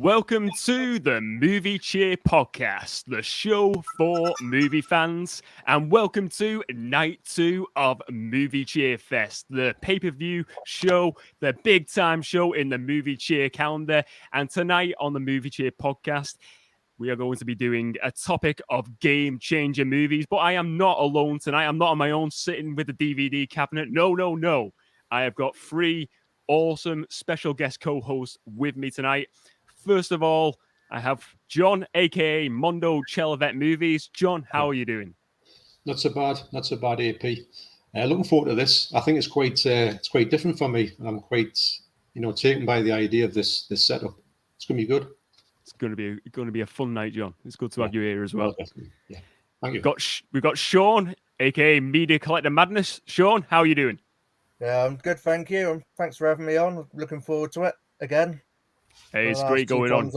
Welcome to the Movie Cheer Podcast, the show for movie fans, and welcome to Night 2 of Movie Cheer Fest, the pay-per-view show, the big-time show in the Movie Cheer calendar. And tonight on the Movie Cheer Podcast, we are going to be doing a topic of game-changer movies, but I am not alone tonight. I'm not on my own sitting with the DVD cabinet. No. I have got three awesome special guest co-hosts with me tonight. First of all, I have John, aka Mondo Chelloveck Movies. John, how are you doing? Not so bad, AP. Looking forward to this. I think it's quite different for me, and I'm quite, taken by the idea of this setup. It's going to be good. It's going to be a fun night, John. It's good to have you here as well. Definitely. Yeah, thank you. We've got Shaun, aka Media Collector Madness. Shaun, how are you doing? Yeah, I'm good, thank you. And thanks for having me on. Looking forward to it again. Hey, it's great going on.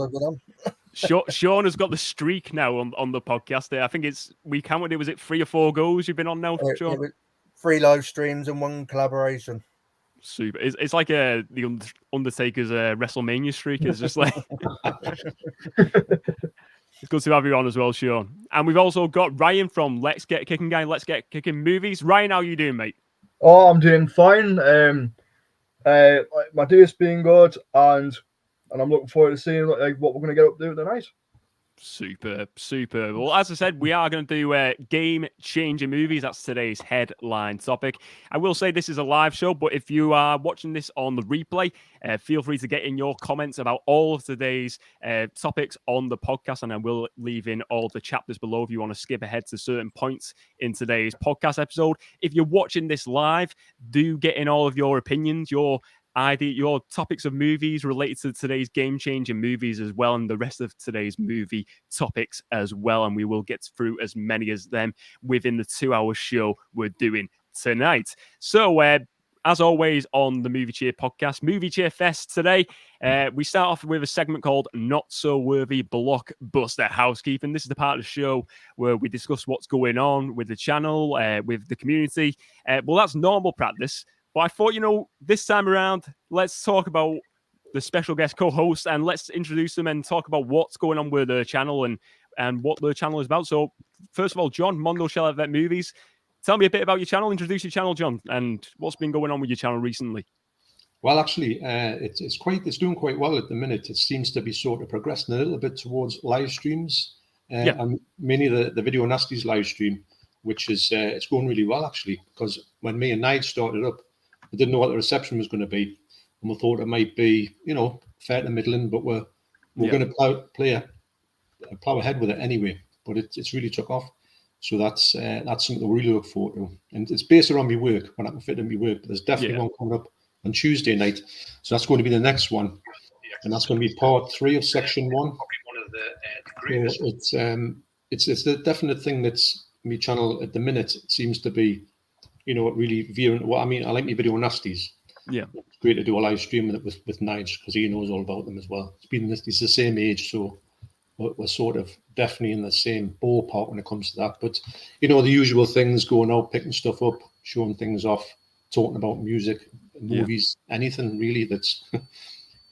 Shaun has got the streak now on the podcast. I think we counted it. Was it 3 or 4 goals you've been on now, Shaun? 3 live streams and 1 collaboration. Super. It's like the Undertaker's WrestleMania streak. It's just like it's good to have you on as well, Shaun. And we've also got Ryan from Let's Get Kicking Let's Get Kicking Movies. Ryan, how are you doing, mate? Oh, I'm doing fine. My day has been good, and I'm looking forward to seeing what we're going to get up to tonight. Super. Well, as I said, we are going to do game-changing movies. That's today's headline topic. I will say this is a live show, but if you are watching this on the replay, feel free to get in your comments about all of today's topics on the podcast, and I will leave in all the chapters below if you want to skip ahead to certain points in today's podcast episode. If you're watching this live, do get in all of your opinions, your topics of movies related to today's game-changing movies as well, and the rest of today's movie topics as well, and we will get through as many as them within the 2-hour show we're doing tonight. So as always on the Movie Cheer podcast, Movie Cheer Fest today, we start off with a segment called Not So Worthy Blockbuster Housekeeping. This is the part of the show where we discuss what's going on with the channel, with the community. Well, that's normal practice. But I thought, this time around, let's talk about the special guest co-host and let's introduce them and talk about what's going on with the channel and what the channel is about. So, first of all, John, Mondo Chelloveck Movies. Tell me a bit about your channel. Introduce your channel, John, and what's been going on with your channel recently. Well, actually, it's doing quite well at the minute. It seems to be sort of progressing a little bit towards live streams, and mainly the Video Nasties live stream, which is it's going really well actually. Because when me and Nige started up, I didn't know what the reception was going to be, and we thought it might be, fair to middling, but we're going to plow ahead with it anyway. But it's really took off, so that's something we really look forward to. And it's based around my work when I can fit in my work. But there's definitely one coming up on Tuesday night, so that's going to be the next one, and that's going to be part 3 of section 1. So it's the definite thing that's my channel at the minute. It seems to be, really veering. Well, I mean, I like my Video Nasties. Yeah, it's great to do a live stream with Nige because he knows all about them as well. He's the same age, so we're sort of definitely in the same ballpark when it comes to that. But the usual things: going out, picking stuff up, showing things off, talking about music, movies, anything really that's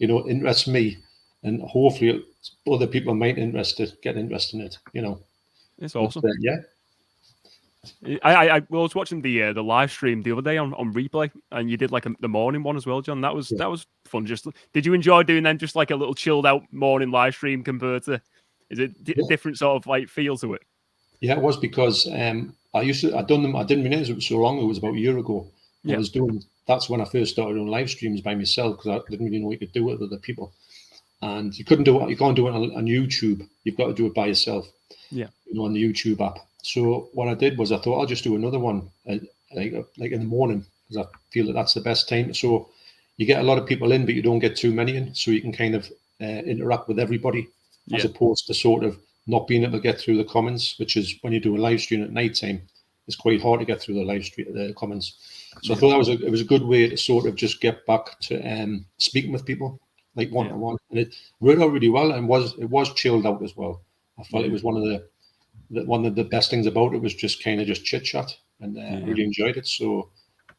interests me, and hopefully other people might get interested in it. It's awesome. But, yeah. I was watching the live stream the other day on replay, and you did like the morning one as well, John. That was fun. Did you enjoy doing them? Just like a little chilled out morning live stream compared to, is it different sort of like feel to it? Yeah, it was because I'd done them. I didn't realize it was so long. It was about a year ago. Yeah. That's when I first started doing live streams by myself because I didn't really know what you could do it with other people, and you can't do it on YouTube. You've got to do it by yourself. Yeah, on the YouTube app. So what I did was I thought I'll just do another one like in the morning because I feel that's the best time. So you get a lot of people in, but you don't get too many in, so you can kind of interact with everybody as opposed to sort of not being able to get through the comments, which is when you do a live stream at night time, it's quite hard to get through the comments. So I thought it was a good way to sort of just get back to speaking with people like one to one, and it worked out really well and it was chilled out as well. I felt it was one of the best things about it was just kind of just chit chat, and really enjoyed it. So,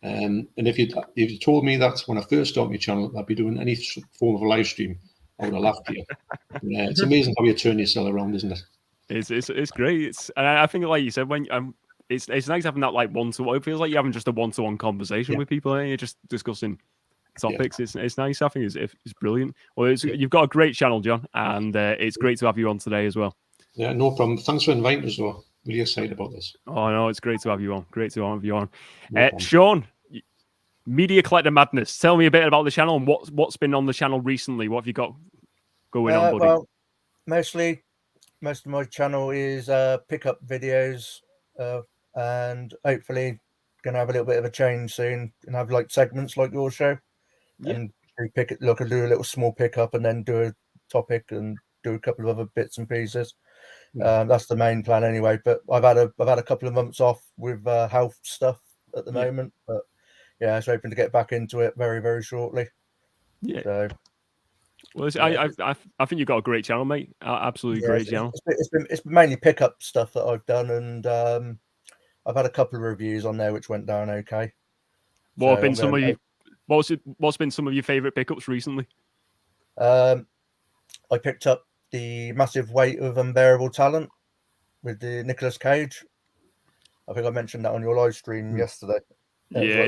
and if you told me that when I first started my channel I'd be doing any form of a live stream, I would have laughed here. It's amazing how you turn yourself around, isn't it? It's great. I think, like you said, when it's nice having that like one-to-one. It feels like you're having just a one-to-one conversation with people, and you're just discussing topics. It's nice. I think it's brilliant. Well, you've got a great channel, John, and it's great to have you on today as well. Yeah, no problem. Thanks for inviting us, though. Really excited about this. Oh no, it's great to have you on. Great to have you on. No Shaun, Media Collector Madness. Tell me a bit about the channel and what's been on the channel recently. What have you got going on, buddy? Well, most of my channel is pickup videos, and hopefully gonna have a little bit of a change soon and have like segments like your show, and do a little small pickup and then do a topic and do a couple of other bits and pieces. That's the main plan anyway. But I've had a couple of months off with health stuff at the moment, but yeah, I was hoping to get back into it very, very shortly. Yeah. So, well, I think you've got a great channel, mate. Absolutely great channel. It's mainly pickup stuff that I've done, and I've had a couple of reviews on there which went down okay. What's been some of your favorite pickups recently? I picked up the Massive Weight of Unbearable Talent with the Nicolas Cage. I think I mentioned that on your live stream yesterday. That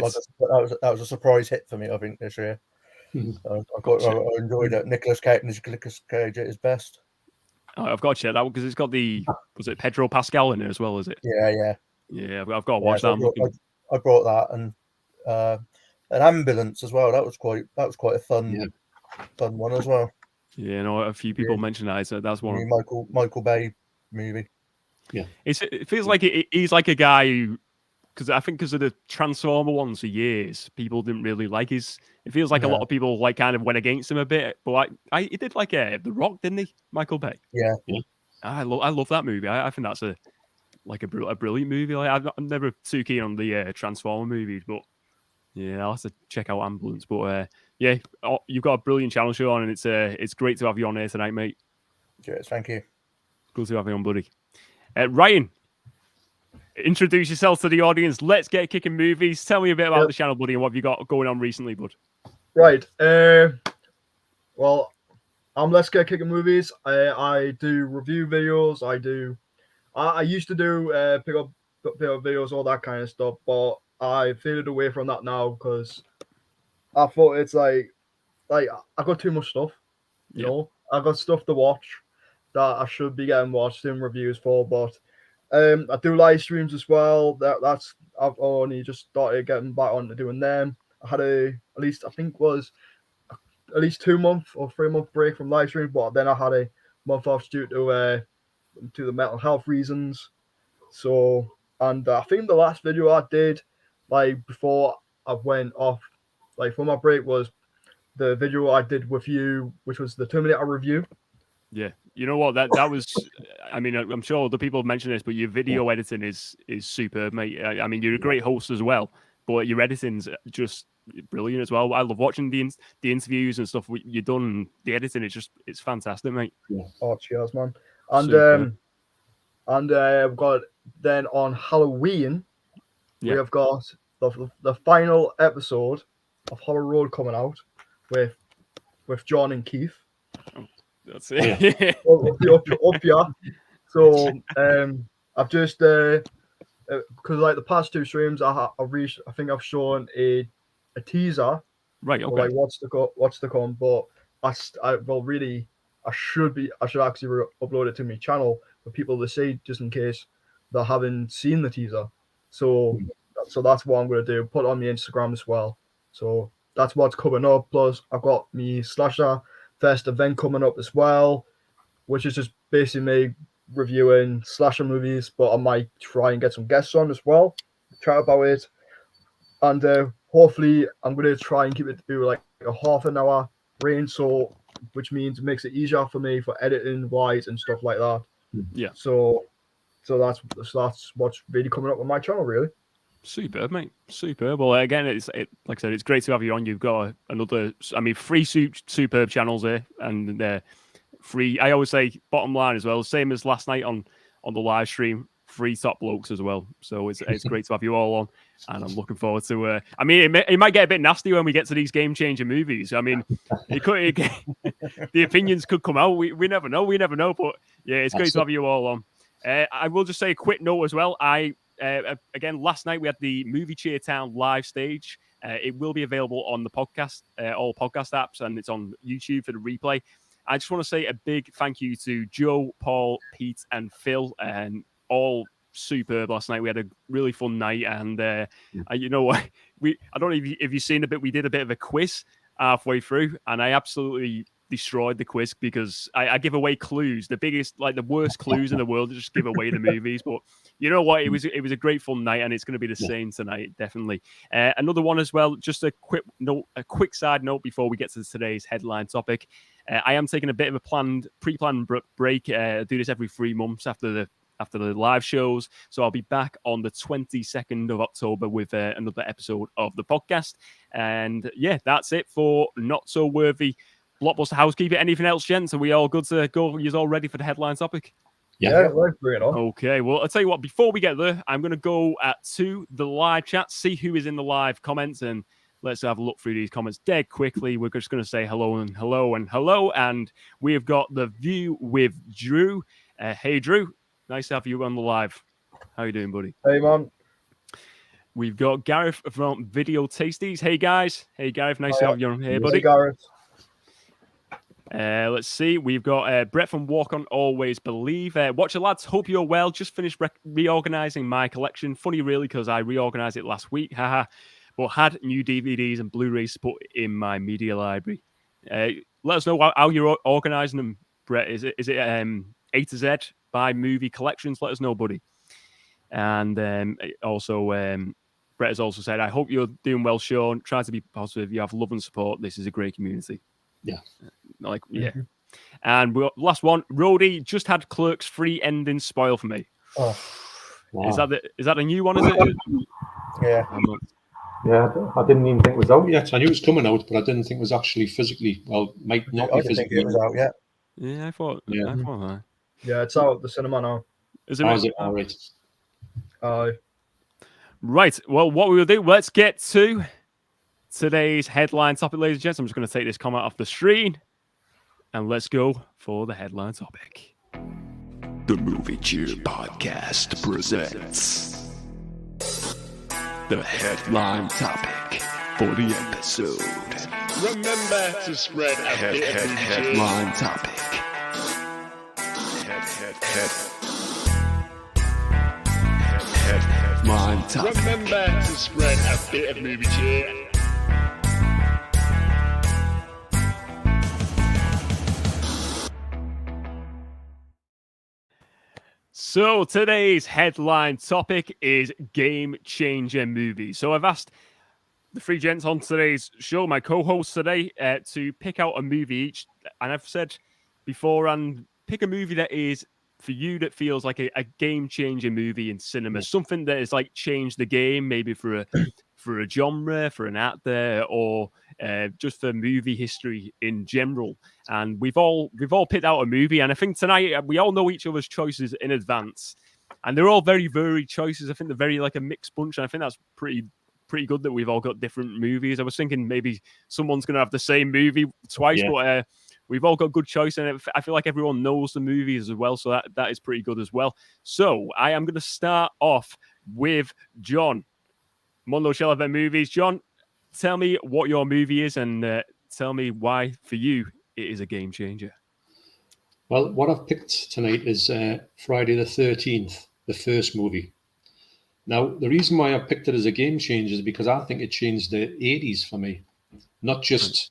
was a surprise hit for me, I think, this year. I enjoyed it. Nicolas Cage at his best. I've got to check that one because it's got was it Pedro Pascal in it as well, is it? Yeah. Yeah, I've got to watch that. I brought that and an ambulance as well. That was quite a fun one as well. Yeah, no, a few people mentioned that. So that's one. Michael Bay movie. Yeah, it feels like he's like a guy who, because of the Transformer ones for years, people didn't really like his. It feels like a lot of people like kind of went against him a bit. But he did like The Rock, didn't he? Michael Bay. Yeah. I love that movie. I think that's a brilliant movie. Like, I'm never too keen on the Transformer movies, but yeah, I'll have to check out Ambulance. But you've got a brilliant channel, Shaun, and it's great to have you on here tonight, mate. Cheers, thank you. Good to have you on, buddy. Ryan, introduce yourself to the audience. Let's get kicking movies. Tell me a bit about the channel, buddy, and what have you got going on recently, bud? Right. Well, I'm Let's Get Kicking Movies. I do review videos. I used to do pick up videos, all that kind of stuff, but I faded away from that now because I thought it's like I got too much stuff. You know, I got stuff to watch that I should be getting watched in reviews for, but I do live streams as well. I've only just started getting back onto doing them. I had at least 2 month or 3 month break from live streams, but then I had a month off due to the mental health reasons. So, and I think the last video I did, like before I went off, like for my break, was the video I did with you, which was the Terminator review. Yeah, you know what? That was. I mean, I'm sure other people have mentioned this, but your video editing is superb, mate. I mean, you're a great host as well, but your editing's just brilliant as well. I love watching the interviews and stuff you've done. The editing it's fantastic, mate. Yeah. Oh, cheers, man! And we've got then on Halloween, we have got the final episode of Horror Road coming out with John and Keith. That's it. Up here. So I've just because like the past 2 streams I think I've shown a teaser, right? Okay. Like what's to come, but I should actually upload it to my channel for people to see, just in case they haven't seen the teaser. So that's what I'm going to do. Put it on my Instagram as well. So that's what's coming up. Plus I've got me Slasher Fest event coming up as well, which is just basically me reviewing slasher movies, but I might try and get some guests on as well, chat about it, and hopefully I'm going to try and keep it to like a half an hour range, so which means it makes it easier for me for editing wise and stuff like that. Yeah. So that's what's really coming up on my channel, really. Superb, mate. Superb. Well, again, like I said, it's great to have you on. You've got another, 3 superb channels here, and they're free. I always say, bottom line as well, same as last night on the live stream, 3 top blokes as well. So it's great to have you all on. And I'm looking forward to. I mean, it might get a bit nasty when we get to these game-changing movies. I mean, the opinions could come out. We never know. We never know. But yeah, it's great to have you all on. I will just say a quick note as well. Again, last night we had the Movie Cheertown live stage. It will be available on the podcast, all podcast apps, and it's on YouTube for the replay. I just want to say a big thank you to Joe, Paul, Pete, and Phil, and all superb last night. We had a really fun night, and you know what? I don't know if you've seen a bit. We did a bit of a quiz halfway through, and I absolutely destroyed the quiz because I give away clues, the worst clues in the world to just give away the movies. But you know what? It was a great fun night, and it's going to be the same tonight, definitely. Another one as well. Just a quick side note before we get to today's headline topic. I am taking a bit of a pre-planned break. I do this every 3 months after the live shows. So I'll be back on the 22nd of October with another episode of the podcast. And yeah, that's it for Not So Worthy Blockbuster Housekeeping. Anything else, gents? Are we all good to go? You're all ready for the headline topic? Yeah, let's bring it on. Okay, well, I'll tell you what, before we get there, I'm going to go to the live chat, see who is in the live comments, and let's have a look through these comments dead quickly. We're just going to say hello and hello and hello. And we've got The View with Drew. Hey, Drew. Nice to have you on the live. How you doing, buddy? Hey, man. We've got Gareth from Video Tasties. Hey, guys. Hey, Gareth. Nice to have you on here, buddy. Hey, Gareth. Let's see. We've got Brett from Walk On Always Believe. Watcher lads, hope you're well. Just finished reorganizing my collection. Funny, really, because I reorganized it last week. Haha. But had new DVDs and Blu-rays put in my media library. Let us know how you're organizing them, Brett. Is it A to Z by movie collections? Let us know, buddy. And also, Brett has also said, I hope you're doing well, Shaun. Try to be positive. You have love and support. This is a great community. Yeah. Yeah. And last one, Rhodey just had Clerks 3 ending spoil for me. Oh, wow. Is that a new one, is it? yeah. Yeah, I didn't even think it was out yet. I knew it was coming out, but I didn't think it was actually physically. Well, might not be I didn't think physically. it was out yet. Yeah, I thought that. Yeah, it's out at the cinema now. Is it? All right. Right. Well, what we will do, let's get to today's headline topic, ladies and gents. I'm just going to take this comment off the screen, and let's go for the headline topic. The Movie Cheer Podcast presents the headline topic for the episode. Remember to spread a bit of headline topic. Headline topic. Remember to spread a bit of movie cheer. So today's headline topic is game-changing movies. So I've asked the three gents on today's show, my co-hosts today, to pick out a movie each. And I've said beforehand, pick a movie that is, for you, that feels like a game-changing movie in cinema. Something that has like changed the game, maybe for a genre, for an actor, or just for movie history in general. And we've all picked out a movie, and I think tonight we all know each other's choices in advance, and they're all very varied choices. I think they're very like a mixed bunch, and I think that's pretty good that we've all got different movies. I was thinking maybe someone's going to have the same movie twice, but we've all got good choice, and I feel like everyone knows the movies as well, so that is pretty good as well. So I am going to start off with John. Mondo Chelloveck Movies. John, tell me what your movie is, and tell me why, for you, it is a game changer. Well, what I've picked tonight is Friday the 13th, the first movie. Now, the reason why I picked it as a game changer is because I think it changed the 80s for me. Not just,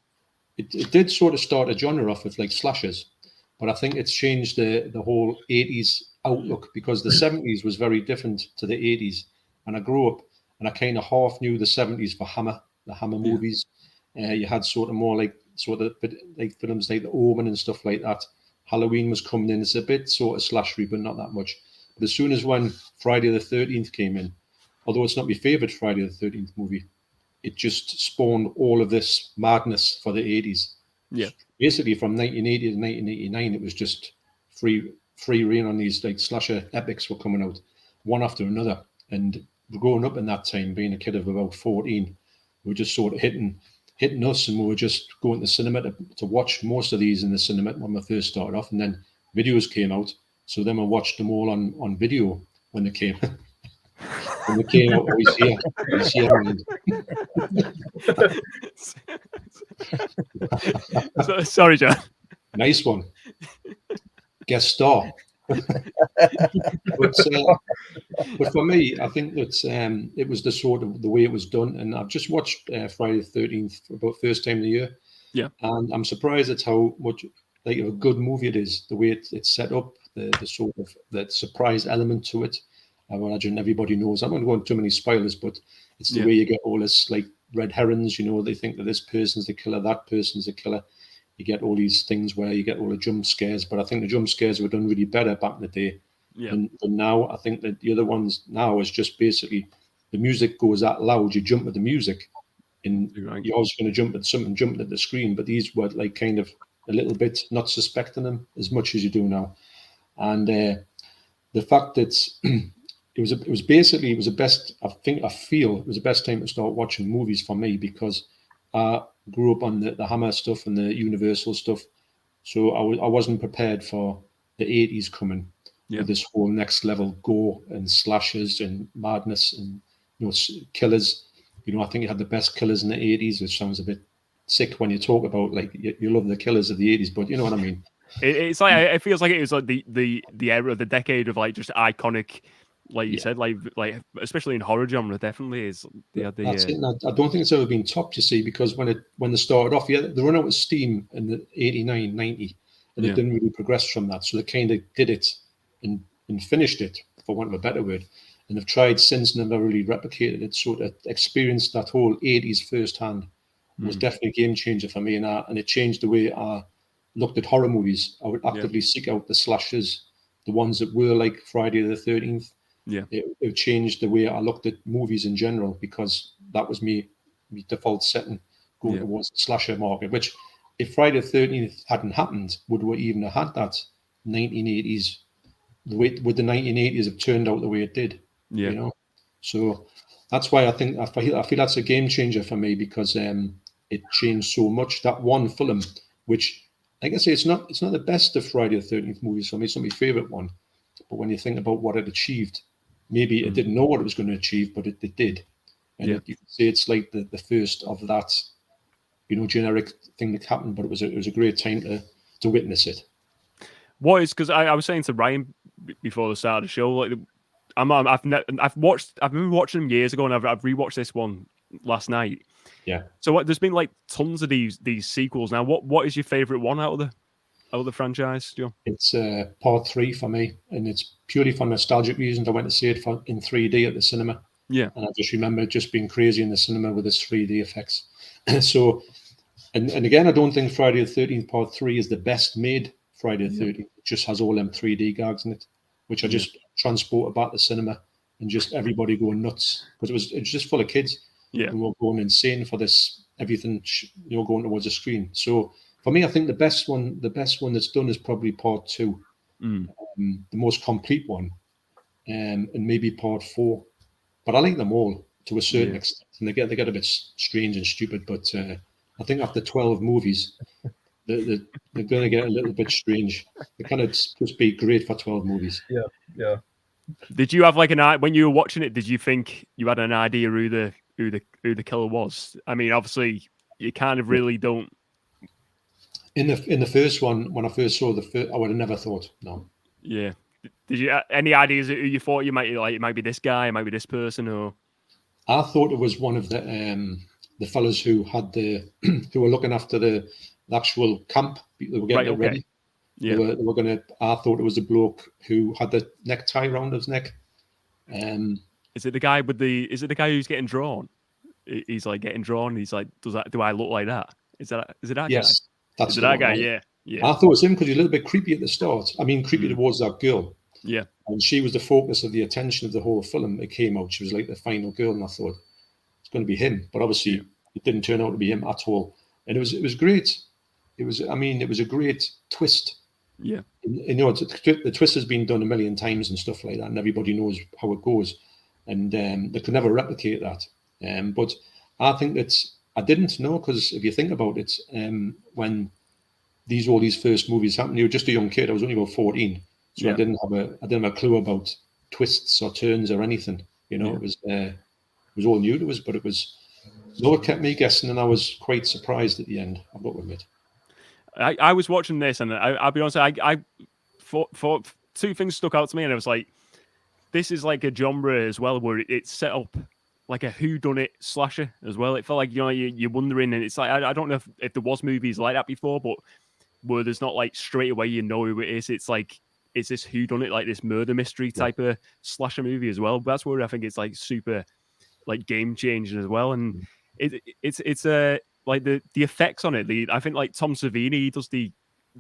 it did sort of start a genre off with like slashers, but I think it's changed the whole 80s outlook, because the 70s was very different to the 80s. And I grew up and I kind of half knew the 70s for the Hammer movies. You had sort of more like films like The Omen and stuff like that. Halloween was coming in. It's a bit sort of slashery, but not that much. But as soon as when Friday the 13th came in, although it's not my favourite Friday the 13th movie, it just spawned all of this madness for the 80s. Yeah. Basically from 1980 to 1989, it was just free reign on these like slasher epics were coming out, one after another. And growing up in that time, being a kid of about 14, we were just sort of hitting us, and we were just going to the cinema to watch most of these in the cinema when we first started off, and then videos came out. So then we watched them all on video when they came. When they came out, always here. Sorry, John. Nice one. Guest star. But for me, I think that it was the sort of the way it was done, and I've just watched Friday the 13th for about first time of the year. Yeah, and I'm surprised at how much like a good movie it is. The way it's set up, the sort of the surprise element to it. I imagine everybody knows. I'm not going too many spoilers, but it's the way you get all this like red herrings. You know, they think that this person's the killer, that person's the killer. You get all these things where you get all the jump scares, but I think the jump scares were done really better back in the day. Yeah. And now I think that the other ones now is just basically the music goes that loud, you jump at the music, and you're always going to jump at something jumping at the screen. But these were like kind of a little bit not suspecting them as much as you do now. And the fact that it was the best. I feel it was the best time to start watching movies for me, because I grew up on the Hammer stuff and the Universal stuff, so I wasn't prepared for the 80s coming with this whole next level gore and slashes and madness and killers. I think you had the best killers in the 80s, which sounds a bit sick when you talk about like you love the killers of the 80s, but you know what I mean. It's like it feels like it was like the era, the decade of like just iconic, like you said, like especially in horror genre, definitely is. That's it. I don't think it's ever been topped, you see, because when they started off, they run out of steam in the 89, 90, and it didn't really progress from that. So they kind of did it and finished it, for want of a better word. And they've tried since and never really replicated it. So to experience that whole 80s firsthand was definitely a game changer for me, and it changed the way I looked at horror movies. I would actively seek out the slashers, the ones that were like Friday the 13th. Yeah, it changed the way I looked at movies in general, because that was my default setting going towards the slasher market. Which, if Friday the 13th hadn't happened, would we even have had that 1980s? Would the 1980s have turned out the way it did? Yeah, So that's why I feel that's a game changer for me, because it changed so much. That one film, which, like I say, it's not the best of Friday the 13th movies for me. It's not my favorite one, but when you think about what it achieved. Maybe it didn't know what it was going to achieve, but it did. And you could say it's like the first of that, generic thing that happened. But it was a great time to witness it. What is, because I was saying to Ryan before the start of the show, like I've been watching them years ago, and I've rewatched this one last night. Yeah. So there's been like tons of these sequels now. What is your favorite one out of the franchise, Joe? It's part 3 for me, and it's purely for nostalgic reasons. I went to see it in 3D at the cinema. Yeah. And I just remember just being crazy in the cinema with its 3D effects. So, and again, I don't think Friday the 13th Part 3 is the best made Friday the 13th. It just has all them 3D gags in it, which I just transported back to the cinema, and just everybody going nuts, because it was just full of kids. Yeah. And we were going insane for this, everything, going towards the screen. So, for me, I think the best one that's done is probably Part 2, the most complete one, and maybe Part 4. But I like them all to a certain extent, and they get a bit strange and stupid. But I think after 12 movies, they're going to get a little bit strange. They kind of just be great for 12 movies. Yeah. Did you have like when you were watching it? Did you think you had an idea who the killer was? I mean, obviously, you kind of really don't. In the first one, when I first saw I would have never thought. No. Yeah. Did you any ideas who you thought you might like? It might be this guy, it might be this person, or? I thought it was one of the fellas who had who were looking after the actual camp. They were getting it ready. Yeah. They were gonna. I thought it was a bloke who had the necktie around his neck. Is it the guy Is it the guy who's getting drawn? He's like getting drawn. He's like, do I look like that? Is it that yes. guy? That's that guy, yeah. I thought it was him because he's a little bit creepy at the start. I mean, creepy towards that girl. Yeah. And she was the focus of the attention of the whole film. It came out. She was like the final girl, and I thought it's going to be him. But obviously, it didn't turn out to be him at all. And it was great. It was a great twist. Yeah. The twist has been done a million times and stuff like that, and everybody knows how it goes. and they could never replicate that. But I think that I didn't know, because if you think about it, when all these first movies happened, you were just a young kid. I was only about 14, so I didn't have a clue about twists or turns or anything. You know, it was all new to us, but it kept me guessing, and I was quite surprised at the end, I've got to admit. I was watching this, and I'll be honest, I thought two things stuck out to me, and I was like, this is like a genre as well, where it's set up like a whodunit slasher as well. It felt like, you know, you're wondering, and it's like, I don't know if there was movies like that before, but where there's not like straight away you know who it is. It's like, it's this whodunit, like this murder mystery type of slasher movie as well. That's where I think it's like super like game changing as well, and it's like the effects on it. I think like Tom Savini does the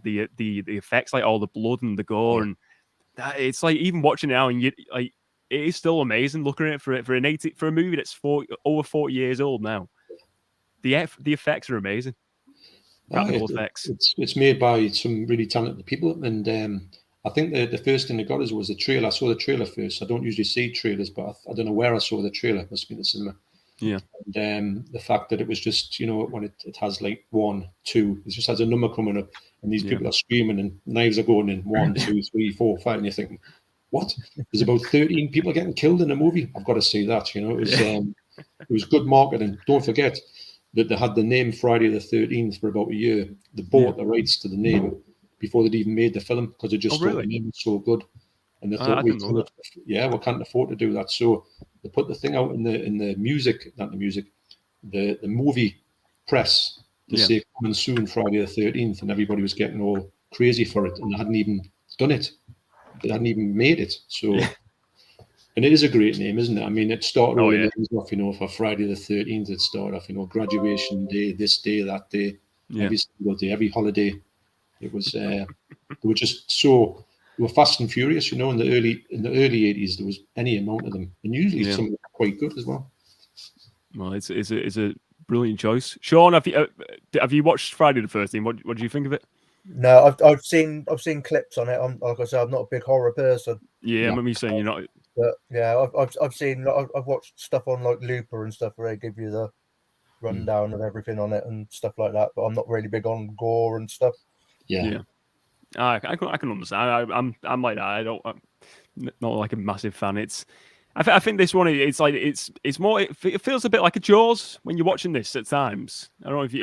effects, like all the blood and the gore, and it's like, even watching it now, and you like, it is still amazing looking at it for a movie that's over 40 years old now. The effects are amazing. Practical effects. It's made by some really talented people, and I think the first thing that got us was the trailer. I saw the trailer first. I don't usually see trailers, but I don't know where I saw the trailer. It must have been the cinema. Yeah. And the fact that it was just, you know, when it has like 1, 2, it just has a number coming up, and these people are screaming, and knives are going in 1, 2, 3, 4, 5, and you're thinking, what? There's about 13 people getting killed in a movie. I've got to see that. You know, it was good marketing. Don't forget that they had the name Friday the 13th for about a year. They bought the rights to the name before they'd even made the film, because they just thought the name was so good, and they thought we can't afford to do that. So they put the thing out in the movie press to say coming soon Friday the 13th, and everybody was getting all crazy for it, and they hadn't even done it. They hadn't even made it. So, and it is a great name, isn't it? I mean, it started all the names off, you know, for Friday the 13th. It started off, you know, graduation day, this day, that day, every single day, every holiday. It was they were just so, they were fast and furious, you know. In the early 80s, there was any amount of them, and usually some of them were quite good as well. Well, it's a brilliant choice. Shaun, have you watched Friday the 13th? What do you think of it? No, I've seen clips on it. Like I said, I'm not a big horror person. Yeah, I remember you saying you're not. But yeah, I've watched stuff on like Looper and stuff where they give you the rundown of everything on it and stuff like that. But I'm not really big on gore and stuff. Yeah. I can understand. I'm like that. I'm not like a massive fan. I think this one, it's like it's more. It feels a bit like a Jaws when you're watching this at times. I don't know if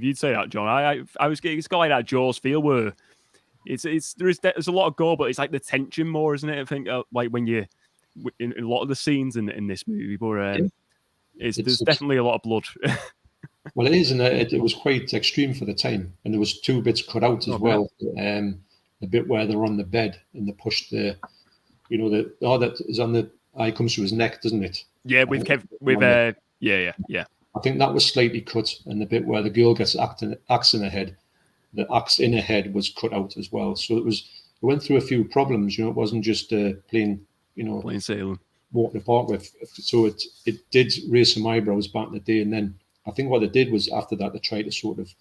you'd say that, John. It's got like that Jaws feel where there's a lot of gore, but it's like the tension more, isn't it? I think like when you in a lot of the scenes in this movie, but there's definitely a lot of blood. Well, it is, and it was quite extreme for the time, and there was 2 bits cut out as well. The bit where they're on the bed and they push that is on the eye comes to his neck, doesn't it? Yeah, yeah. I think that was slightly cut, and the bit where the girl gets axe in her head, the axe in her head was cut out as well. So it went through a few problems. You know, it wasn't just plain sailing, walking the park with. So it did raise some eyebrows back in the day, and then I think what they did was after that they tried to sort of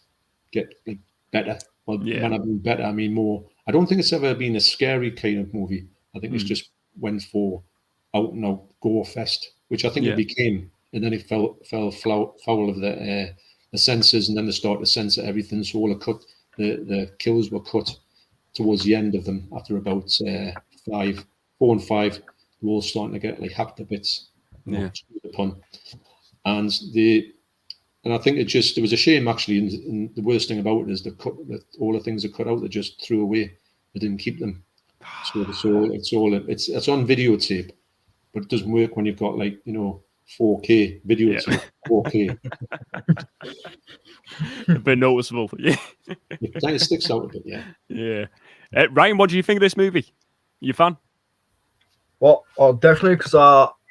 get like better. Well, when I mean better, I mean more. I don't think it's ever been a scary kind of movie. I think it's just went for out and out gore fest, which I think it became, and then it fell foul of the censors, and then they started to censor everything. So all the kills were cut towards the end of them after about 4 and 5. They were all starting to get like hacked to bits. Upon. And I think it was a shame actually. And the worst thing about it is all the things they cut out, they just threw away. They didn't keep them. So it's on videotape, but it doesn't work when you've got 4K videotape. 4K. A bit noticeable. Yeah. It sticks out a bit. Yeah. Yeah. Ryan, what do you think of this movie? You a fan? Well, definitely, because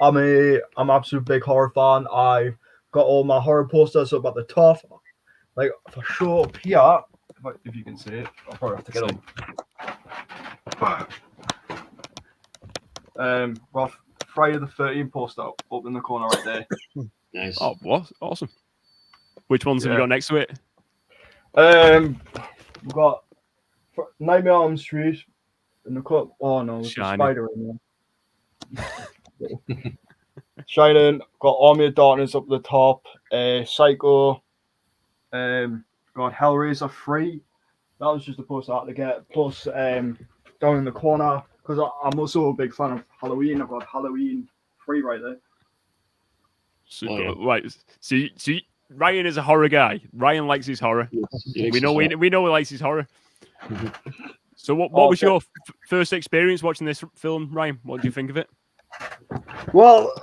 I'm an absolute big horror fan. I've got all my horror posters up at the top, like for sure up here. If you can see it, I'll probably have to get them. Well, Friday the 13th poster up in the corner right there. Nice. Oh, what? Awesome. Which ones have you got next to it? We've got Nightmare on Elm Street in the cut. Oh no, there's a spider in there. Shining, got Army of Darkness up the top, Psycho, got Hellraiser 3. That was just the post I had to get. Plus, down in the corner, because I'm also a big fan of Halloween, I've got Halloween 3 right there. Super. Oh, yeah. Right. See, Ryan is a horror guy. Ryan likes his horror. We know he likes his horror. So what was your first experience watching this film, Ryan? What did you think of it? Well,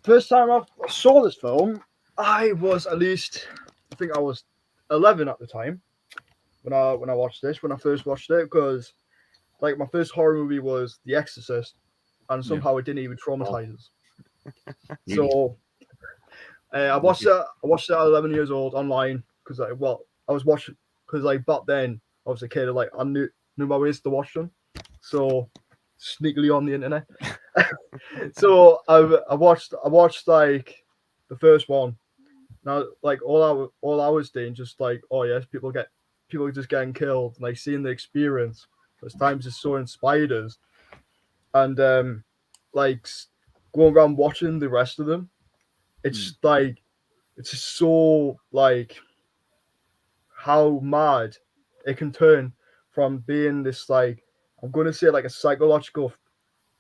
first time I saw this film, I was at least, I think I was 11 at the time when I watched this, when I first watched it, because like my first horror movie was The Exorcist, and somehow it didn't even traumatize us. So I watched it at 11 years old online because I was watching, because like back then I was a kid, like I knew my ways to watch them, so sneakily on the internet. So I watched like the first one. Now like all I was doing just like, oh yes, people just getting killed, and like seeing the experience. There's times just so inspired us, and like going around watching the rest of them. It's like it's just so like how mad it can turn from being this like, I'm going to say like a psychological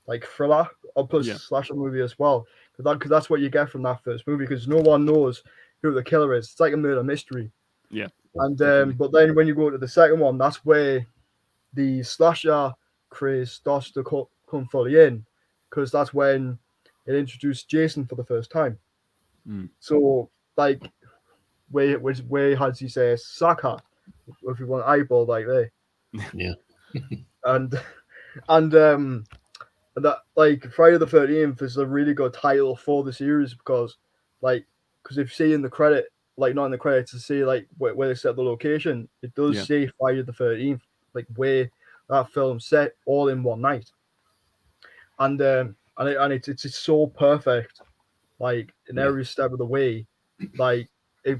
like thriller or plus slasher movie as well, because that's what you get from that first movie, because no one knows who the killer is. It's like a murder mystery. Yeah. And but then when you go to the second one, that's where the slasher craze starts to come fully in, because that's when it introduced Jason for the first time. So like where has he say Saka, if you want eyeball like there. Yeah. and that like Friday the 13th is a really good title for the series, because if you see in the credit, like not in the credits, to see like where they set the location, it does say Friday the 13th, like where that film set all in one night, and it's just so perfect, like in every step of the way. Like it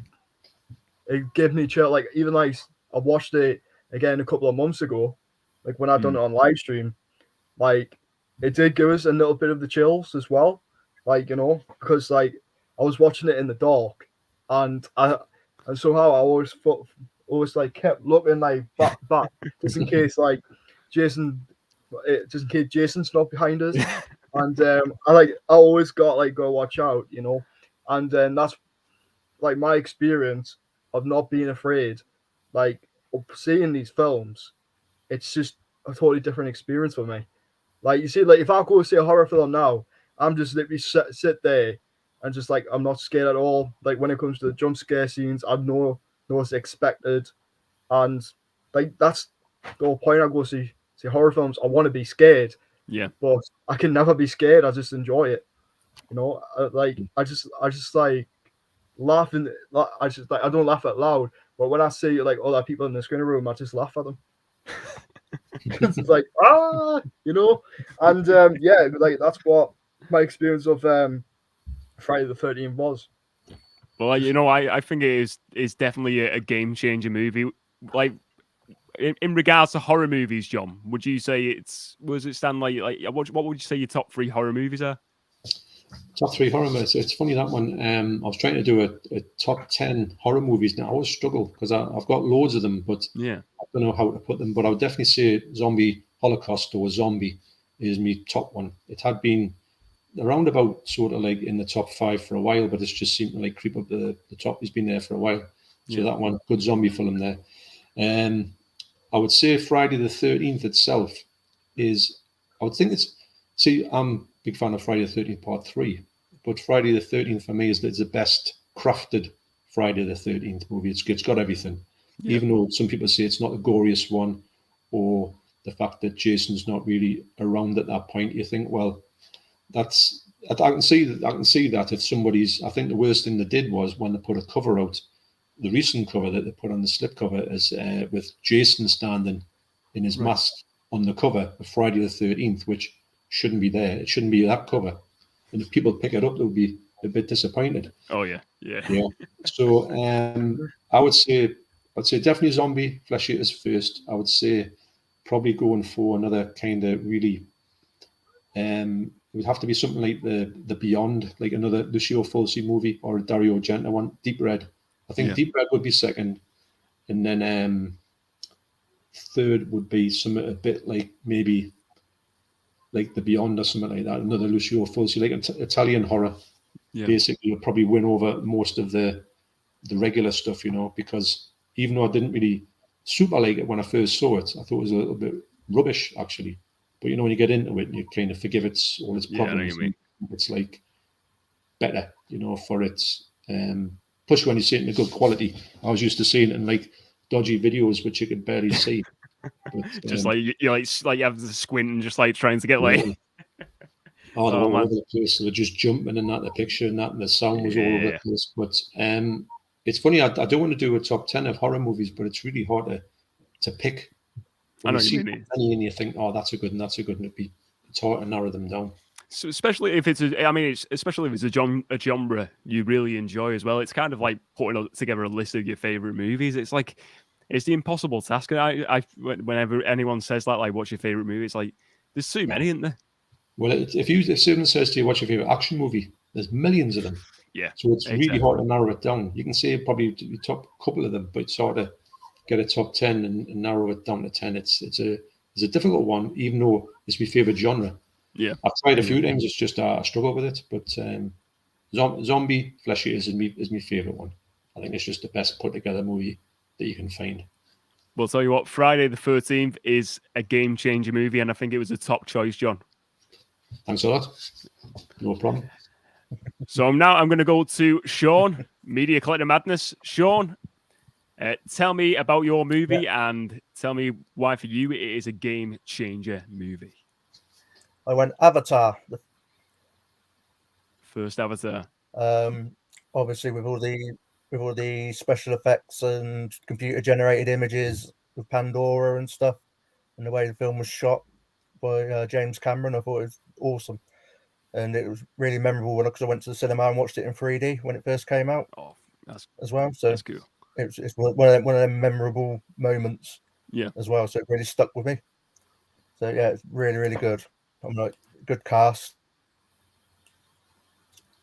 gave me chill. Like even like I watched it again a couple of months ago, like when I done it on live stream, like it did give us a little bit of the chills as well, like, you know, because like I was watching it in the dark, and somehow I always like kept looking like back just in case like Jason's not behind us, and I always got like go watch out, you know, and then that's like my experience of not being afraid, like of seeing these films. It's just a totally different experience for me. Like you see, like if I go see a horror film now, I'm just literally sit there and just like I'm not scared at all. Like when it comes to the jump scare scenes, I know what's expected, and like that's the whole point. I go see horror films. I want to be scared, but I can never be scared. I just enjoy it, you know. I just like laughing. I just like I don't laugh out loud, but when I see like all that people in the screening room, I just laugh at them. It's like you know, and yeah, like that's what my experience of Friday the 13th was. Well, you know, I think it is definitely a game changer movie. Like in regards to horror movies, John, would you say was it stand like what would you say your top 3 horror movies are? Top 3 horror movies. It's funny that one. I was trying to do a top 10 horror movies. Now I always struggle because I've got loads of them, but I don't know how to put them. But I would definitely say Zombie Holocaust or Zombie is my top one. It had been around about sort of like in the top 5 for a while, but it's just seemed to like creep up the top. It's been there for a while. So that one, good zombie film there. I would say Friday the 13th itself is, I would think it's, see, I'm a big fan of Friday the 13th Part 3, but Friday the 13th for me is the best crafted Friday the 13th movie. It's got everything. Even though some people say it's not the goriest one, or the fact that Jason's not really around at that point, you think, well, I can see that if somebody's, I think the worst thing they did was when they put a cover out, the recent cover that they put on the slipcover is with Jason standing in his mask on the cover of Friday the 13th, which shouldn't be there. It shouldn't be that cover. And if people pick it up, they'll be a bit disappointed. Oh yeah. So I would say definitely Zombie Flesh Eaters first. I would say probably going for another kind of really it would have to be something like the Beyond, like another Lucio Fulci movie, or a Dario Argento one. Deep Red. I think Deep Red would be second, and then third would be something a bit like maybe like the Beyond or something like that. Another Lucio Fulci, like Italian horror. Yeah. Basically, will probably win over most of the regular stuff, because even though I didn't really super like it when I first saw it, I thought it was a little bit rubbish actually. But when you get into it, you kind of forgive all its Yeah, I know what problems. you mean. It's like better, for its. Plus, when you see it in a good quality, I was used to seeing it in like dodgy videos which you could barely see. But, Just like you you have the squint and just like trying to get like. they're all over the place. So they're just jumping in that the picture and that, and the sound was all over the place. But it's funny. I don't want to do a top 10 of horror movies, but it's really hard to pick. When I know you see you mean. many and you think, oh, that's a good and that's a good, and it's hard to narrow them down. So especially if it's especially if it's a genre you really enjoy as well. It's kind of like putting together a list of your favorite movies. It's like it's the impossible task. And whenever anyone says that, like, what's your favorite movie? It's like there's too many, isn't there? Well, if someone says to you, what's your favorite action movie? There's millions of them. Yeah. So it's really hard to narrow it down. You can say probably the top couple of them, but it's hard to get a top 10 and narrow it down to 10. It's a difficult one, even though it's my favorite genre. Yeah, I've tried a few times. It's just I struggle with it. But Zombie Flesh Eaters is my favorite one. I think it's just the best put together movie that you can find. Well, tell you what, Friday the 13th is a game changer movie, and I think it was a top choice, John. Thanks a lot. No problem. So now I'm going to go to Shaun, Media Collector Madness. Shaun, tell me about your movie and tell me why for you it is a game changer movie. I went Avatar. First Avatar. Obviously with all the special effects and computer generated images with Pandora and stuff, and the way the film was shot by James Cameron, I thought it was awesome. And it was really memorable because I went to the cinema and watched it in 3D when it first came out. Oh, as well. So that's cool. It's one of them memorable moments. Yeah. As well. So it really stuck with me. So yeah, it's really, really good. I'm like, good cast.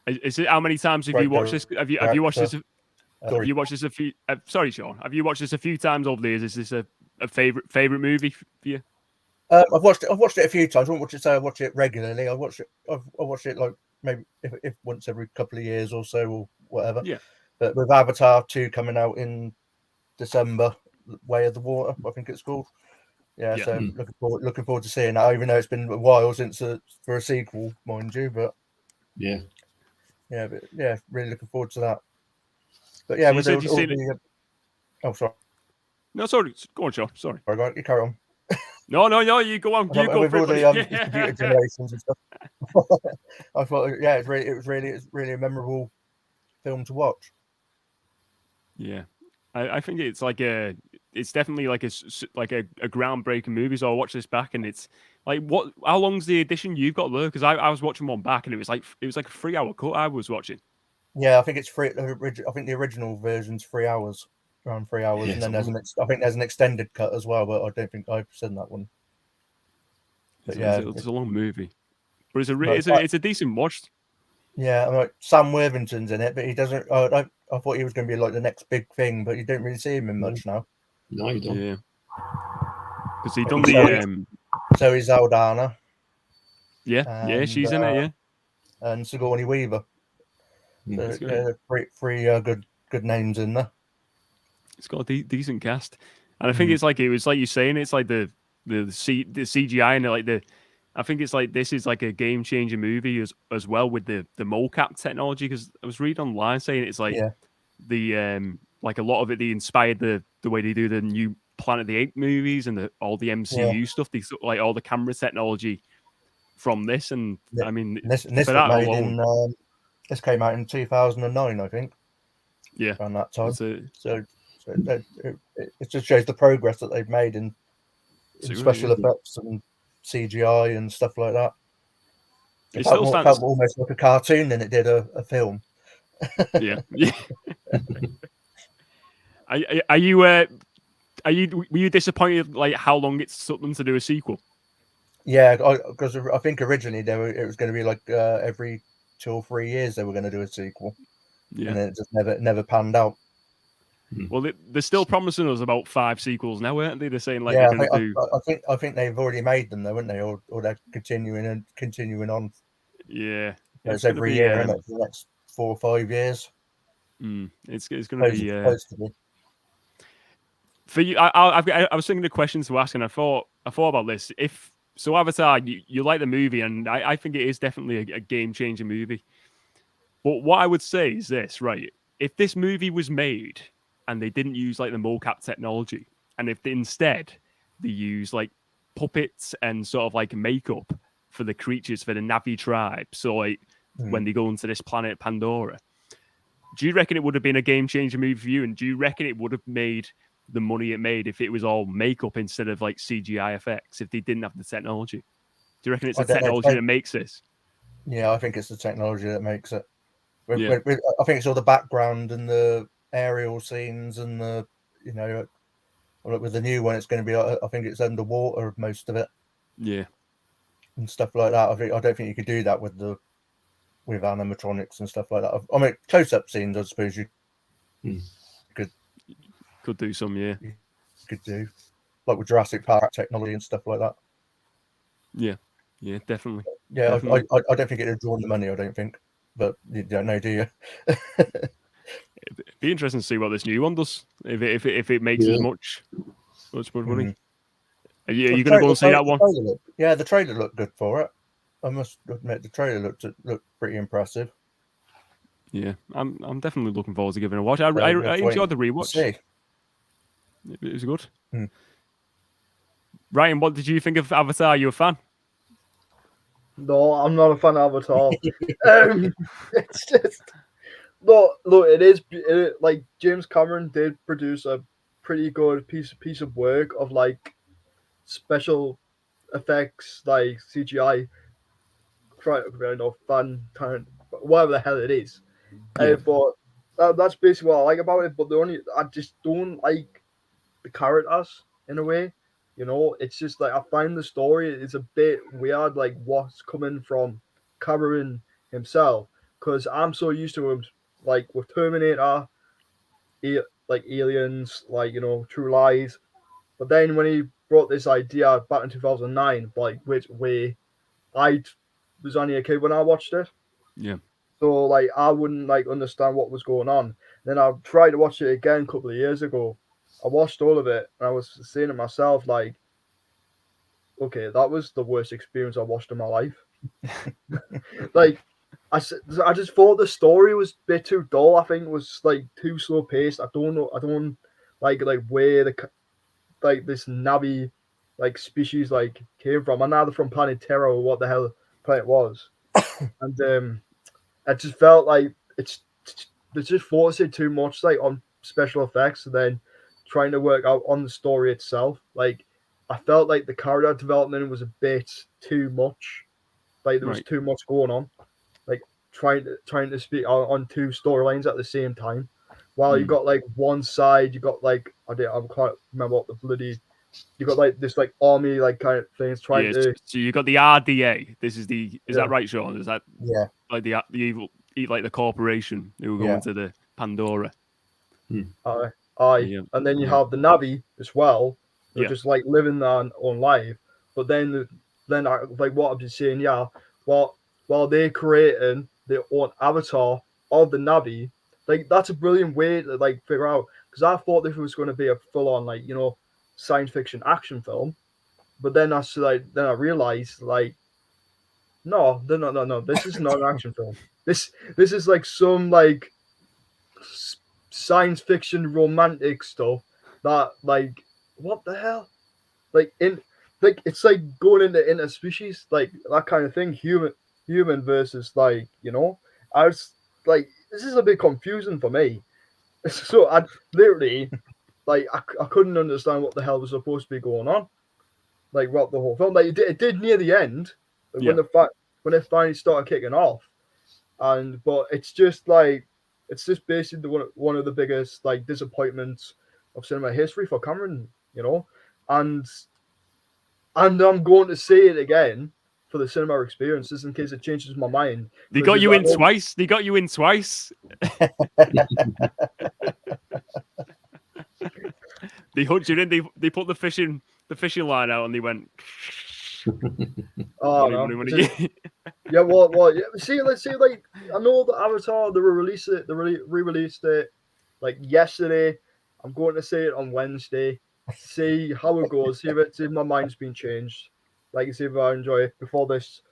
Is it how many times have you watched this? Have you watched this? Have you watched this a few? Sorry, Shaun. Have you watched this a few times over the years? Is this a favorite movie for you? I've watched it a few times. I won't watch it regularly. I watch it like maybe if once every couple of years or so or whatever. Yeah. But with Avatar 2 coming out in December, Way of the Water, I think it's called. Yeah. So looking forward to seeing that. Even though it's been a while since for a sequel, mind you, but yeah, really looking forward to that. But yeah, so you said it. Oh, sorry. No, sorry. Go on, Shaun. Sorry. All right, you carry on. No, you go on. You go with for all it. the computer generations and stuff. I thought, it was really a memorable film to watch. Yeah, I think it's it's definitely like a groundbreaking movie. So I watched this back, and it's like, how long's the edition you've got there? Because I was watching one back, and it was like a 3-hour cut I was watching. Yeah, I think it's free. I think the original version's 3 hours, around 3 hours, and then I think there's an extended cut as well, but I don't think I've seen that one. But It's a long movie, but it's a decent watch. Yeah, I'm like, Sam Worthington's in it, but he doesn't. I thought he was going to be like the next big thing, but you don't really see him in much now. No, you don't. Yeah, because he done the Zoe Saldana. Yeah, she's in it. Yeah, and Sigourney Weaver. So, three good names in there. It's got a decent cast, and I think it was like you're saying, it's like the CGI and I think it's like this is like a game changing movie as well with the mocap technology, because I was reading online saying it's like the like a lot of it they inspired the way they do the new Planet of the Apes movies and all the MCU stuff. They like all the camera technology from this, and I mean this came out in 2009, I think. Yeah, around that time. So it just shows the progress that they've made in special effects and CGI and stuff like that. It felt almost like a cartoon than it did a film. Yeah. Were you disappointed like how long it took them to do a sequel? Yeah, because I think originally it was going to be like every 2 or 3 years they were going to do a sequel, Yeah. and then it just never panned out. Well, they're still promising us about 5 sequels now, aren't they? They're saying like Yeah, they're going to do. I think they've already made them though, haven't they? Or they're continuing on. Yeah, So it's going to every be. year, isn't it, for the next 4 or 5 years. It's going to be. Supposed to be. For you, I was thinking the questions to ask, and I thought about this. If so, Avatar, you like the movie, and I think it is definitely a game changing movie. But what I would say is this, right? If this movie was made and they didn't use like the mocap technology, and if instead they use like puppets and sort of like makeup for the creatures for the Navi tribe, so like when they go into this planet Pandora, do you reckon it would have been a game changing movie for you? And do you reckon it would have made the money it made if it was all makeup instead of like CGI effects, if they didn't have the technology? Do you reckon it's the technology that makes this? Yeah, I think it's the technology that makes it. Yeah. I think it's all the background and the aerial scenes and the, with the new one, it's going to be, I think it's underwater, most of it. Yeah. And stuff like that. I don't think you could do that with animatronics and stuff like that. I mean, close-up scenes, I suppose you could do some, yeah. You could do, like with Jurassic Park technology and stuff like that. Yeah, definitely. Yeah, definitely. I don't think it'd have drawn the money, I don't think. But you don't know, do you? It'd be interesting to see what this new one does. If it makes as much money. Are you going to go and see that one? The trailer looked good for it. I must admit, the trailer looked pretty impressive. Yeah, I'm definitely looking forward to giving it a watch. I enjoyed the rewatch. It was good. Ryan, what did you think of Avatar? Are you a fan? No, I'm not a fan of Avatar. It's just look. It is like James Cameron did produce a pretty good piece of work of like special effects, like CGI. I don't know, fan talent, whatever the hell it is. Yeah. But that's basically what I like about it. But I just don't like the characters in a way. It's just like I find the story is a bit weird, like what's coming from Cameron himself, because I'm so used to him, like with Terminator, like Aliens, like True Lies. But then when he brought this idea back in 2009, like which way I was only a kid when I watched it. Yeah. So like I wouldn't like understand what was going on. Then I tried to watch it again a couple of years ago. I watched all of it and I was saying to myself like, okay, that was the worst experience I watched in my life. Like I just thought the story was a bit too dull. I think it was like too slow paced. I don't like where like this Navi like species like came from. I'm neither from planet Terra or what the hell planet was. And I just felt like they just forced it too much like on special effects and then trying to work out on the story itself. Like I felt like the character development was a bit too much. Like there was too much going on. Like trying to speak on 2 storylines at the same time. While you got like one side, you got like I can't remember what the bloody you got like this like army like kind of things trying to. So you got the RDA. This is that right, Shaun? Is that like the evil like the corporation who were going to the Pandora? Aye. And then you have the Navi as well. They're just like living their own life. But then I, like what I've been saying, while they're creating their own avatar of the Navi, like that's a brilliant way to like figure out. Because I thought this was going to be a full on like science fiction action film, but then I realized like no, this is not an action film. This is like some like science fiction romantic stuff that like what the hell like it's like going into interspecies like that kind of thing, human versus like I was like this is a bit confusing for me. So I literally like I couldn't understand what the hell was supposed to be going on like throughout the whole film. Like it did near the end when it finally started kicking off, but it's just basically one of the biggest like disappointments of cinema history for Cameron, and and I'm going to see it again for the cinema experience, just in case it changes my mind. They got you in twice. They got you in twice. They hooked you in. They put the fishing line out, and they went. Oh no! Yeah, well, yeah. See, let's see. Like, I know the Avatar. They re-released it like yesterday. I'm going to see it on Wednesday. See how it goes. See if my mind's been changed. Like, see if I enjoy it before this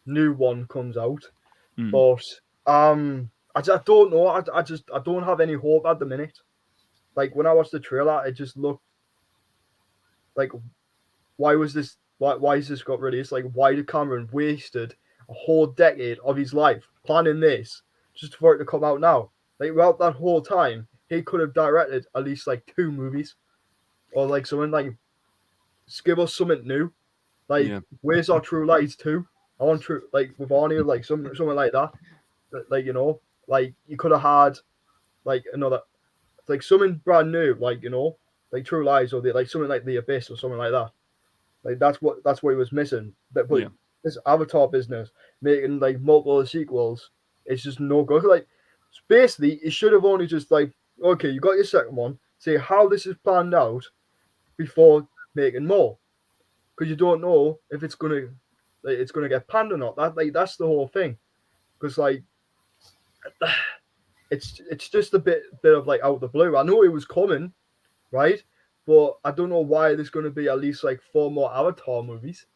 new one comes out. But I don't know. I don't have any hope at the minute. Like when I watched the trailer, it just looked like, why is this got released? Like, why did Cameron wasted a whole decade of his life planning this just for it to come out now? Like, throughout that whole time, he could have directed at least like 2 movies, or like something like, give us something new. Like, where's our True Lies 2? I want True, like with Arnie, like something like that. Like, you know, like you could have had like another, like something brand new, like, you know, like True Lies, or like something like The Abyss or something like that. Like that's what he was missing. But this Avatar business, making like multiple sequels, it's just no good. Like, basically, it should have only just like, okay, you got your second one, say how this is planned out before making more, because you don't know if it's gonna get panned or not. That's the whole thing. Because like, it's just a bit of like out of the blue. I know it was coming, right? But I don't know why there's going to be at least like 4 more Avatar movies.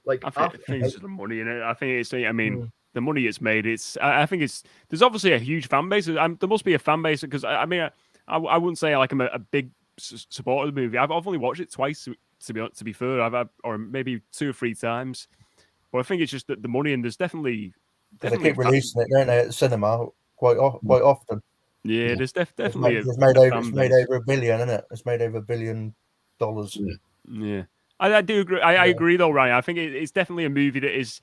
Like, I think it's just the money in it. I think it's. I mean, the money it's made. I think it's. There's obviously a huge fan base. There must be a fan base, because I mean, I wouldn't say like I'm a big supporter of the movie. I've only watched it twice, to be fair. Or maybe 2 or 3 times. But I think it's just that the money, and there's definitely they keep releasing it, don't they, at the cinema quite often. Yeah, there's definitely it's made over $1 billion, isn't it? It's made over $1 billion. Yeah, I do agree. I agree though, Ryan. I think it's definitely a movie that is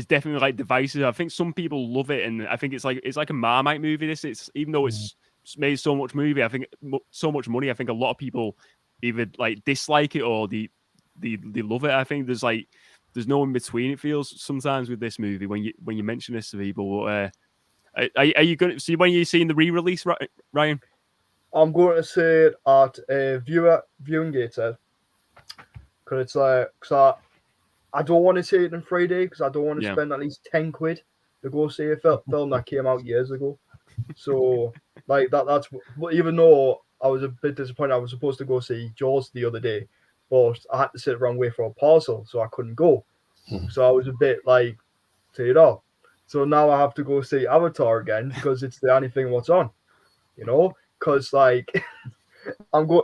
definitely like divisive. I think some people love it, and I think it's like a Marmite movie. It's even though it's made so much movie, I think so much money. I think a lot of people either like dislike it or they love it. I think there's no in between. It feels sometimes with this movie when you mention this to people. Are you going to see when you're seeing the re-release, Ryan? I'm going to see it at a viewing gated, because it's like, because I don't want to see it in 3D, because I don't want to spend at least 10 quid to go see a film that came out years ago. So like that's even though I was a bit disappointed. I was supposed to go see Jaws the other day, but I had to sit around wait for a parcel, so I couldn't go. So I was a bit like, teed off. So now I have to go see Avatar again, because it's the only thing what's on, you know. Because like, I'm going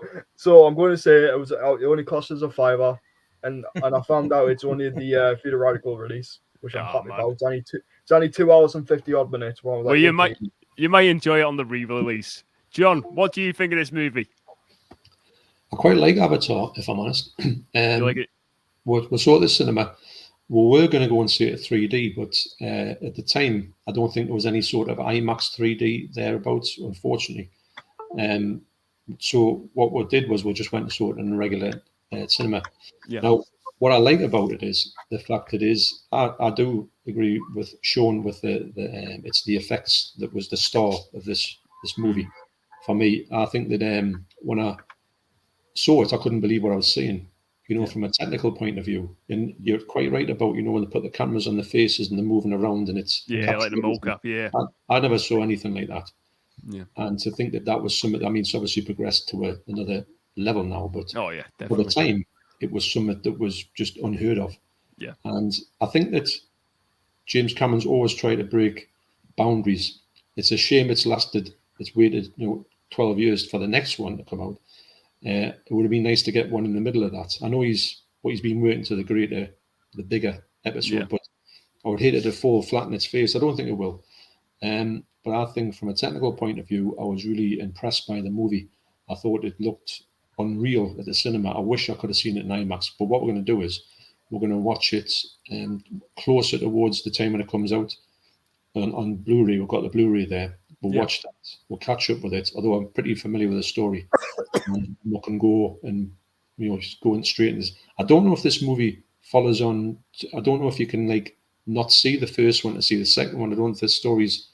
to say it only cost us $5, and I found out it's only the theatrical release, which I'm happy about. It's only 2 hours and 50 odd minutes. Well, like, you might enjoy it on the re-release. John, what do you think of this movie? I quite like Avatar, if I'm honest. You like it? We saw it at the cinema. We were going to go and see it 3D, but at the time, I don't think there was any sort of IMAX 3D thereabouts, unfortunately. So what we did was we just went and saw it in a regular cinema. Yeah. Now, what I like about it is the fact it is. I do agree with Shaun with it's the effects that was the star of this movie. For me, I think that when I saw it, I couldn't believe what I was seeing. You know, from a technical point of view, and you're quite right about, you know, when they put the cameras on the faces and they're moving around, and it's like the mocap. Yeah, I never saw anything like that. Yeah, and to think that was something. I mean, it's obviously progressed to another level now, but definitely. For the time, it was something that was just unheard of. Yeah, and I think that James Cameron's always tried to break boundaries. It's a shame it's waited 12 years for the next one to come out. It would have been nice to get one in the middle of that. I know he's been working to the bigger episode, but I would hate it to fall flat in its face. I don't think it will. But I think from a technical point of view, I was really impressed by the movie. I thought it looked unreal at the cinema. I wish I could have seen it in IMAX. But what we're going to do is we're going to watch it closer towards the time when it comes out on Blu-ray. We've got the Blu-ray there. We'll watch that. We'll catch up with it, although I'm pretty familiar with the story. And we can go and going straight into this. I don't know if this movie follows on. I don't know if you can like not see the first one to see the second one. I don't know if the stories.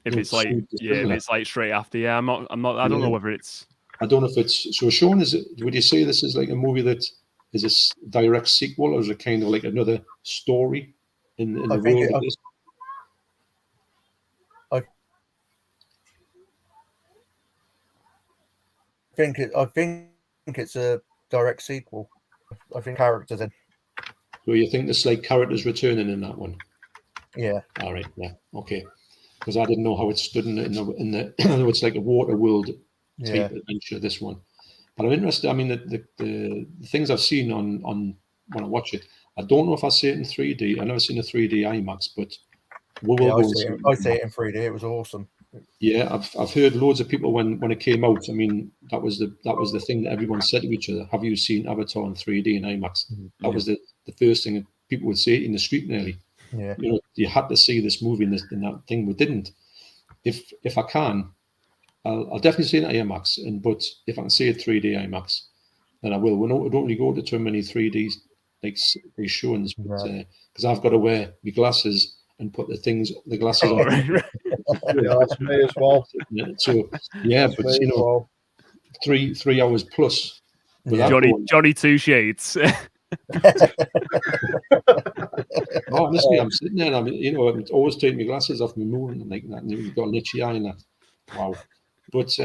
If it's like if it's like straight after, I don't know whether it's. I don't know if it's so. Shaun, would you say this is like a movie that is a direct sequel, or is it kind of like another story in the world of this? I think it's a direct sequel. I think characters in. So you think there's like characters returning in that one? Yeah. All right. Yeah. Okay. Because I didn't know how it stood in the I know it's like a water world type adventure. This one, but I'm interested. I mean, the things I've seen on when I watch it, I don't know if I see it in 3D. I've never seen a 3D IMAX, but we will go. I see it in 3D. It was awesome. Yeah, I've heard loads of people when it came out. I mean, that was the thing that everyone said to each other. Have you seen Avatar in 3D and IMAX? That was the first thing that people would say in the street nearly. Yeah. You had to see this movie in that thing. We didn't. If I can, I'll definitely see it in IMAX. But if I can see it 3D IMAX, then I will. We don't really go to too many 3D like these showings because I've got to wear my glasses and put the glasses on. Yeah, that's me as well. So yeah, but 3 hours plus. Johnny Two Shades. Honestly, I'm sitting there and I'm always taking my glasses off my moon and like that, and you've got an itchy eye and that. Wow. But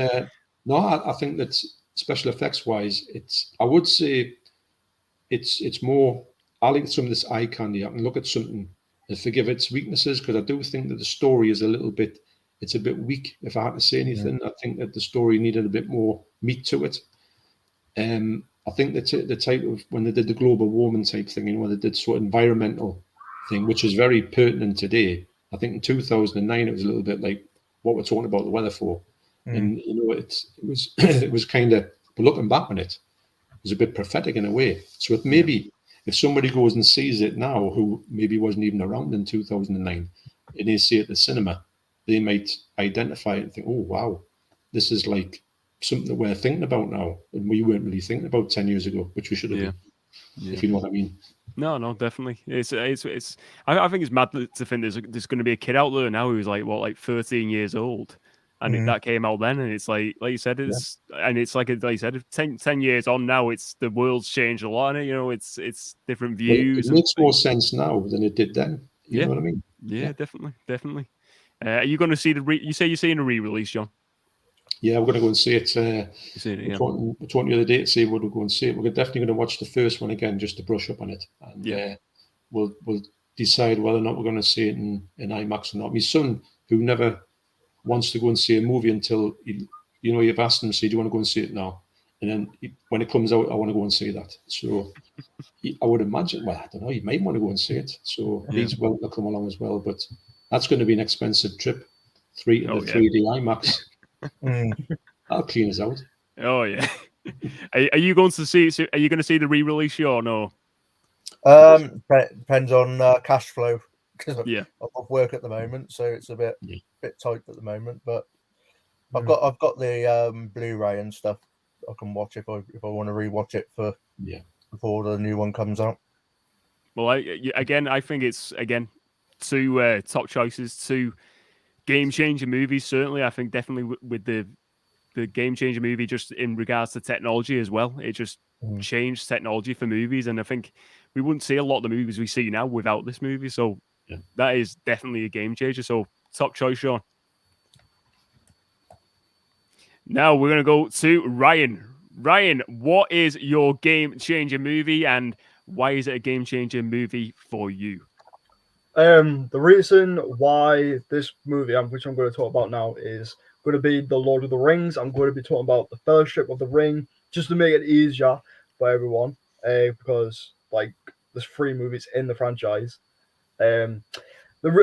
no, I think that special effects wise, I would say it's more. I like some of this eye candy. I can look at something and forgive its weaknesses because I do think that the story is a bit weak. If I had to say anything, I think that the story needed a bit more meat to it. I think the type of when they did the global warming type thing, when they did sort of environmental thing, which is very pertinent today. I think in 2009 it was a little bit like what we're talking about the weather for, and it was kind of, but looking back on it was a bit prophetic in a way. So if somebody goes and sees it now, who maybe wasn't even around in 2009, and they see it at the cinema, they might identify it and think, oh wow, this is like something that we're thinking about now, and we weren't really thinking about 10 years ago, which we should have been, if you know what I mean. No, definitely. It's. I think it's mad to think there's going to be a kid out there now who's like 13 years old, and that came out then, and it's like you said, and it's like you said, 10 years on now, it's the world's changed a lot, and it's different views. It makes more sense now than it did then. You know what I mean? Yeah, definitely. Are you going to see you say you're seeing a re-release, John? Yeah, we're going to go and see it. We're talking the other day to see whether we'll go and see it. We're definitely going to watch the first one again just to brush up on it, and we'll decide whether or not we're going to see it in IMAX or not. My son, who never wants to go and see a movie until you've asked him, say, do you want to go and see it now? And then when it comes out, I want to go and see that. So I would imagine, well, I don't know, he might want to go and see it. So he's welcome to come along as well. But that's going to be an expensive trip. 3D IMAX. That'll clean us out. Oh yeah. Are you going to see? Are you going to see the re-release or no? Depends on cash flow because I'm off work at the moment, so it's a bit tight at the moment. But I've got the Blu-ray and stuff. I can watch if I want to rewatch it before the new one comes out. Well, I think it's two top choices, two game-changing movies. Certainly, I think definitely with the game-changer movie, just in regards to technology as well, it just changed technology for movies, and I think we wouldn't see a lot of the movies we see now without this movie. So that is definitely a game-changer. So top choice, Shaun. Now we're going to go to Ryan. Ryan, what is your game-changer movie, and why is it a game-changer movie for you? The reason why this movie, which I'm going to talk about now, is going to be The Lord of the Rings. I'm going to be talking about the Fellowship of the Ring, just to make it easier for everyone, because like there's 3 movies in the franchise. The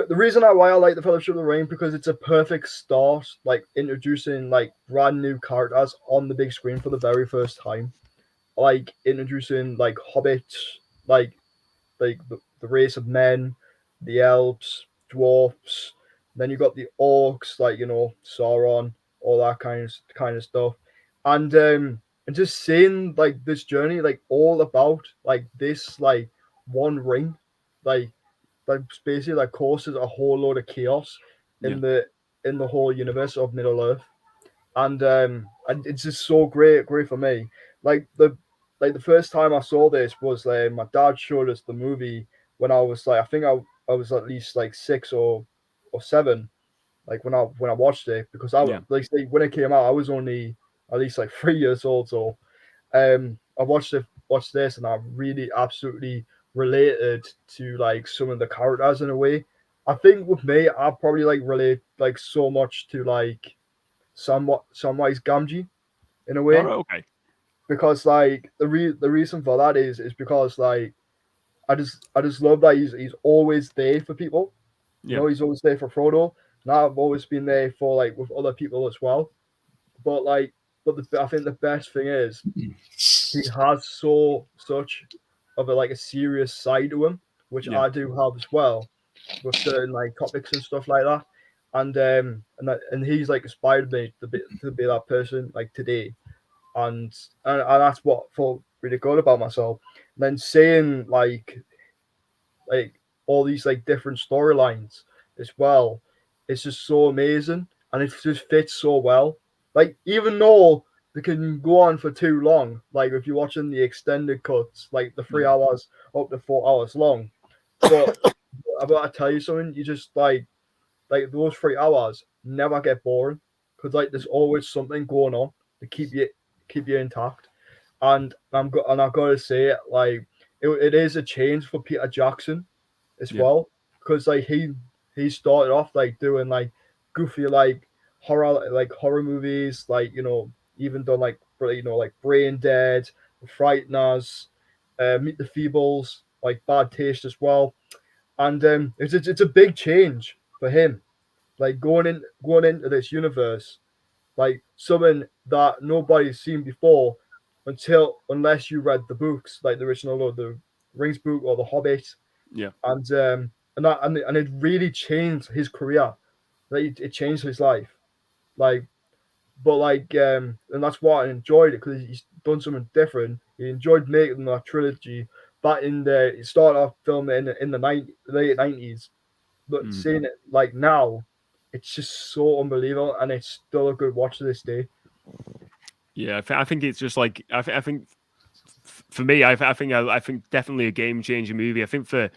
reason why I like the Fellowship of the Ring, because it's a perfect start, like introducing like brand new characters on the big screen for the very first time, like introducing like hobbits, like the race of men, the elves, dwarfs. Then you got the orcs, like Sauron, all that kind of stuff. And and just seeing like this journey, like all about like this like one ring, like basically like causes a whole load of chaos in the whole universe of Middle Earth, and it's just so great for me. Like the first time I saw this was my dad showed us the movie when I was like, I think I was at least like 6 or 7, like when I watched it, because like say, when it came out I was only at least like 3 years old. So I watched this, and I really absolutely related to like some of the characters in a way. I think with me, I probably like relate like so much to like Samwise Gamgee in a way, okay. because like the reason for that is because like I just love that he's always there for people. You know, he's always there for Frodo. And I've always been there for like with other people as well. But like, I think the best thing is he has such of a serious side to him, which I do have as well, with certain like topics and stuff like that. And he's like inspired me to be that person like today, and that's what I felt really good about myself. And then seeing like all these like different storylines as well, it's just so amazing, and it just fits so well. Like even though they can go on for too long, like if you're watching the extended cuts, like the 3 hours up to 4 hours long, but I've got to tell you something, you just like those 3 hours never get boring, because like there's always something going on to keep you intact. And I've got to say it, like it is a change for Peter Jackson as well, because like he started off like doing like goofy like horror movies, like even done like like Brain Dead, Frighteners, Meet the Feebles, like Bad Taste as well. And it's a big change for him, like going into this universe, like something that nobody's seen before, unless you read the books, like the original or the Rings book or the Hobbit. And it really changed his career. Like it changed his life. Like, but like and that's why I enjoyed it, because he's done something different. He enjoyed making that trilogy back in the. He started off filming in the late 90s, but seeing it like now, it's just so unbelievable, and it's still a good watch to this day. Yeah, I think it's just like I think for me, I think definitely a game changing movie. I think for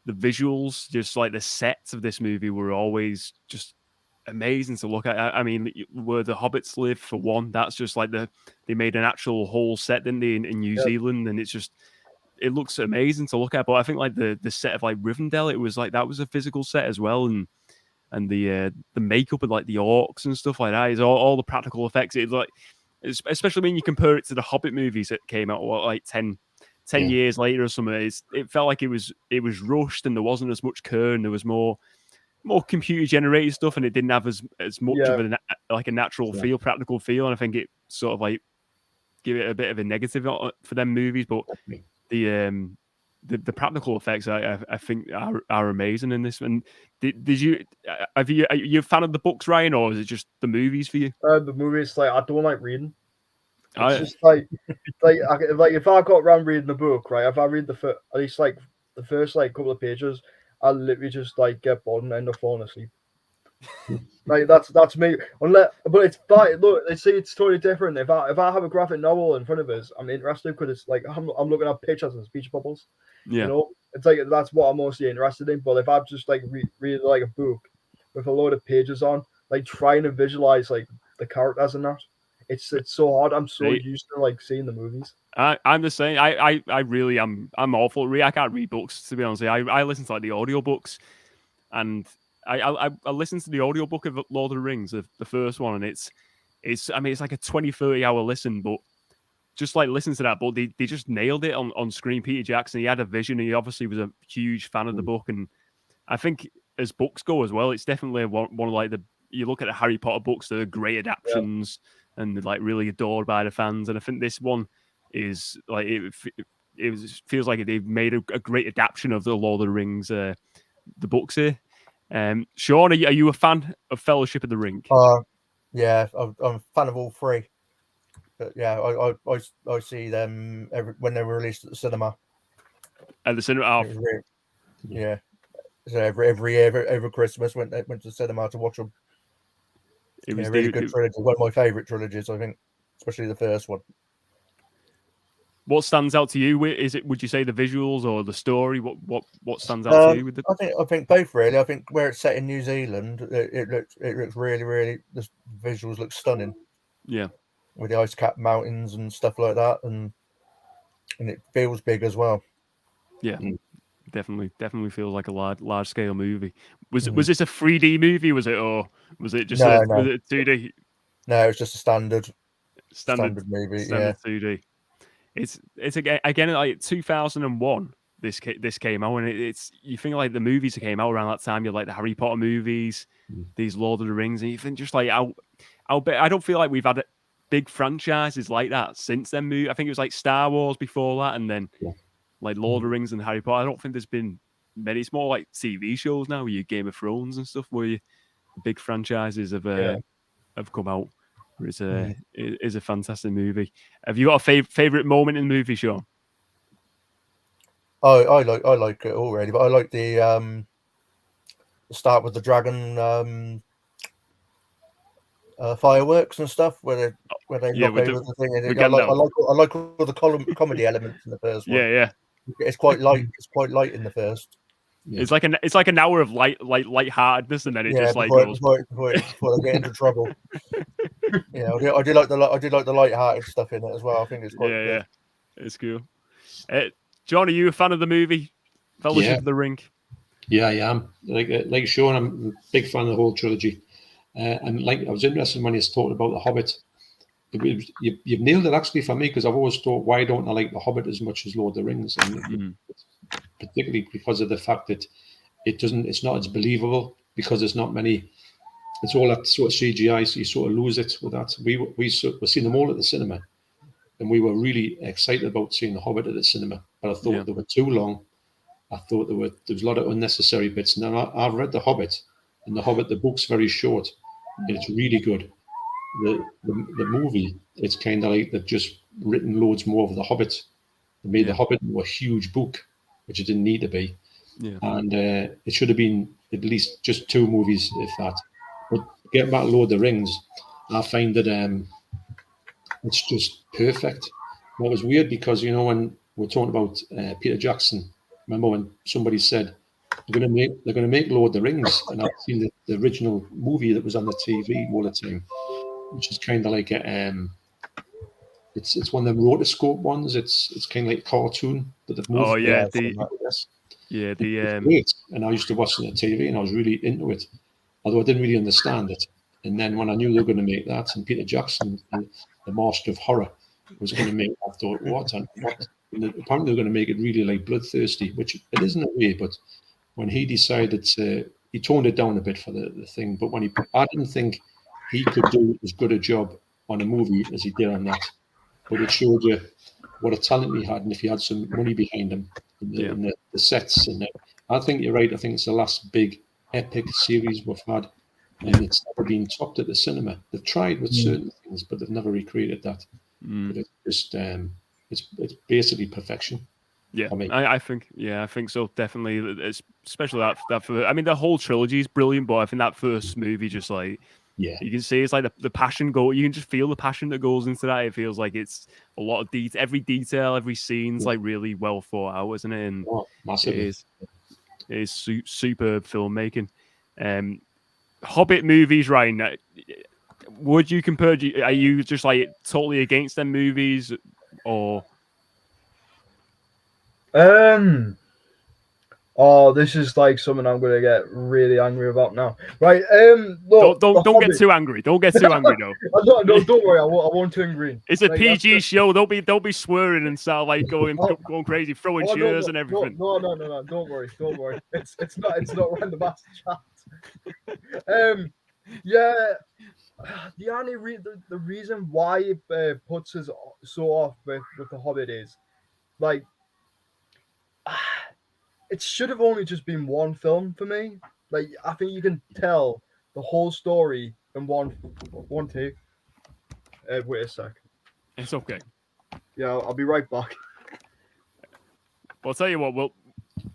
the visuals, just like the sets of this movie were always just amazing to look at. I mean, where the hobbits live, for one, that's just like they made an actual whole set, didn't they, in New Zealand, and it looks amazing to look at. But I think like the set of like Rivendell, it was like that was a physical set as well, and the makeup of like the orcs and stuff like that is all the practical effects. It's like, especially when you compare it to the Hobbit movies that came out like 10 years later or something. It felt like it was rushed, and there wasn't as much Kern. There was more computer generated stuff, and it didn't have as much of a natural feel, practical feel. And I think it sort of like give it a bit of a negative for them movies. But the practical effects I think are amazing in this. And are you a fan of the books, Ryan, or is it just the movies for you? The movies, like I don't like reading. It's just like if I got around reading the book, right? If I read at least like the first like couple of pages, I literally just like get bored and end up falling asleep. Like that's me. But it's fine. Look, it's totally different. If I have a graphic novel in front of us, I'm interested, because it's like I'm looking at pictures and speech bubbles. Yeah. You know, it's like that's what I'm mostly interested in. But if I just like read like a book with a load of pages on, like trying to visualize like the characters and that, it's so hard. I'm so used to like seeing the movies. I'm the same. I really am. I'm awful. I can't read books, to be honest. I listen to like the audiobooks, and I listened to the audiobook of Lord of the Rings, the first one, and it's I mean, it's like a 20-30 hour listen, but just like listen to that, but they just nailed it on screen. Peter Jackson, he had a vision, and he obviously was a huge fan of the book. And I think as books go as well, it's definitely one of like you look at the Harry Potter books, they're great adaptions and they're like really adored by the fans. And I think this one is like it feels like they've made a great adaptation of the Lord of the Rings, the books here. Shaun, are you a fan of Fellowship of the Ring? Yeah, I'm a fan of all three. But yeah, I see them when they were released at the cinema. At the cinema, It was really, yeah. So every year, over Christmas, went to the cinema to watch them. it was really good trilogy. One of my favourite trilogies, I think, especially the first one. What stands out to you? Is it? Would you say the visuals or the story? What stands out to you with the? I think both really. I think where it's set in New Zealand, it looks really the visuals look stunning. Yeah, with the ice-capped mountains and stuff like that, and it feels big as well. Yeah, definitely feels like a large scale movie. Was this a 3D movie? Was it, or was it just was it 2D? No, it's just a standard movie. Standard 2D. It's again like 2001. This came out, and it's you think like the movies that came out around that time. You like the Harry Potter movies, these Lord of the Rings, and you think just like I don't feel like we've had big franchises like that since then. I think it was like Star Wars before that, and then like Lord of the Rings and Harry Potter. I don't think there's been many. It's more like TV shows now, with your Game of Thrones and stuff, where the big franchises have come out. It's a fantastic movie. Have you got a favorite moment in the movie, Shaun? I like it already, but I like the start with the dragon fireworks and stuff where they knock over the thing. I like all the comedy elements in the first one. Yeah. It's quite light. It's quite light in the first. Yeah. It's like an hour of lightheartedness, and then it just goes before they get into trouble. Yeah, I do like the light-hearted stuff in it as well. I think it's quite good. Yeah, it's cool. John, are you a fan of the movie Fellowship of the Ring? Yeah, I am. Like Shaun, I'm a big fan of the whole trilogy. And like I was interested when you talked about The Hobbit. You've nailed it actually for me, because I've always thought, why don't I like The Hobbit as much as Lord of the Rings? And particularly because of the fact that it's not as believable, because there's not many. It's all that sort of CGI, so you sort of lose it with that. We've seen them all at the cinema, and we were really excited about seeing The Hobbit at the cinema. But I thought they were too long. I thought there was a lot of unnecessary bits. And then I've read The Hobbit, and The Hobbit, the book's very short, and it's really good. The movie, it's kind of like they've just written loads more of The Hobbit. They made The Hobbit into a huge book, which it didn't need to be. Yeah. And it should have been at least just 2 movies, if that. But getting back to Lord of the Rings, I find that it's just perfect. Well, it was weird because, when we're talking about Peter Jackson, remember when somebody said they're going to make Lord of the Rings, and I've seen the original movie that was on the TV all the time, which is kind of like it's one of them rotoscope ones. It's kind of like a cartoon, but they've moved. Oh yeah, great. And I used to watch it on the TV, and I was really into it, although I didn't really understand it. And then when I knew they were going to make that, and Peter Jackson, the master of horror, was going to make, I thought, what? And apparently they're going to make it really like bloodthirsty, which it is in a way. But when he decided he toned it down a bit for the thing. But I didn't think he could do as good a job on a movie as he did on that. But it showed you what a talent he had, and if he had some money behind him, in the sets. And I think you're right. I think it's the last big epic series we've had, and it's never been topped at the cinema. They've tried with certain things, but they've never recreated that. But it's just it's basically perfection. Yeah, I think so, definitely. Especially that for, I mean, the whole trilogy is brilliant, but I think that first movie just like, you can see it's like the passion you can just feel the passion that goes into that. It feels like it's a lot of every detail, every scene's like really well thought out, isn't it? And it is superb filmmaking. Hobbit movies, Ryan, would you compare? Are you just like totally against them movies, or? Oh, this is like something I'm gonna get really angry about now. Right. Look, don't get too angry. Don't get too angry, though. Don't worry. I won't turn green. It's a PG show. Don't be swearing and start like going crazy, throwing chairs and everything. No. Don't worry. It's not around the master chat. Yeah. The reason why it puts us so off with the Hobbit is like. It should have only just been one film for me. Like, I think you can tell the whole story in one take. Wait a sec. It's okay. Yeah, I'll be right back. Well, I'll tell you what. We'll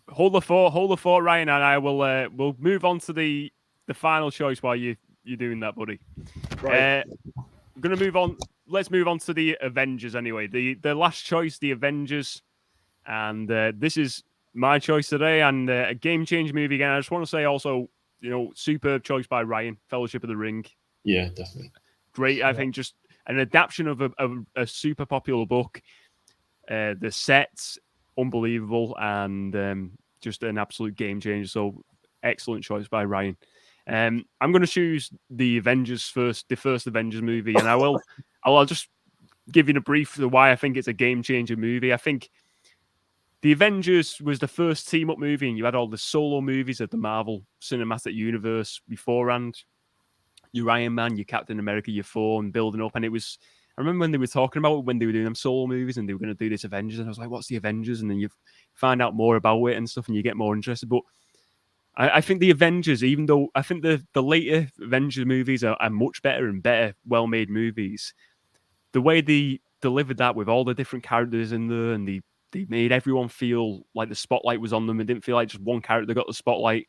hold the fort, Ryan, and I will. We'll move on to the final choice while you're doing that, buddy. Right. I'm gonna move on. Let's move on to the Avengers anyway. The last choice, the Avengers, and this is my choice today, and a game-changing movie again. I just want to say also, superb choice by Ryan, Fellowship of the Ring. Yeah, definitely. Great, I think, just an adaptation of a super popular book. The sets, unbelievable, and just an absolute game changer. So excellent choice by Ryan. I'm going to choose the Avengers first, the first Avengers movie, and I'll just give you a brief of why I think it's a game changer movie. I think the Avengers was the first team up movie, and you had all the solo movies of the Marvel Cinematic Universe beforehand. Your Iron Man, your Captain America, your Thor, and building up. And it was, I remember when they were talking about when they were doing them solo movies and they were going to do this Avengers, and I was like, what's the Avengers? And then you find out more about it and stuff, and you get more interested. But I think the Avengers, even though I think the later Avengers movies are much better and better, well-made movies, the way they delivered that with all the different characters in there, and they made everyone feel like the spotlight was on them. It didn't feel like just one character got the spotlight.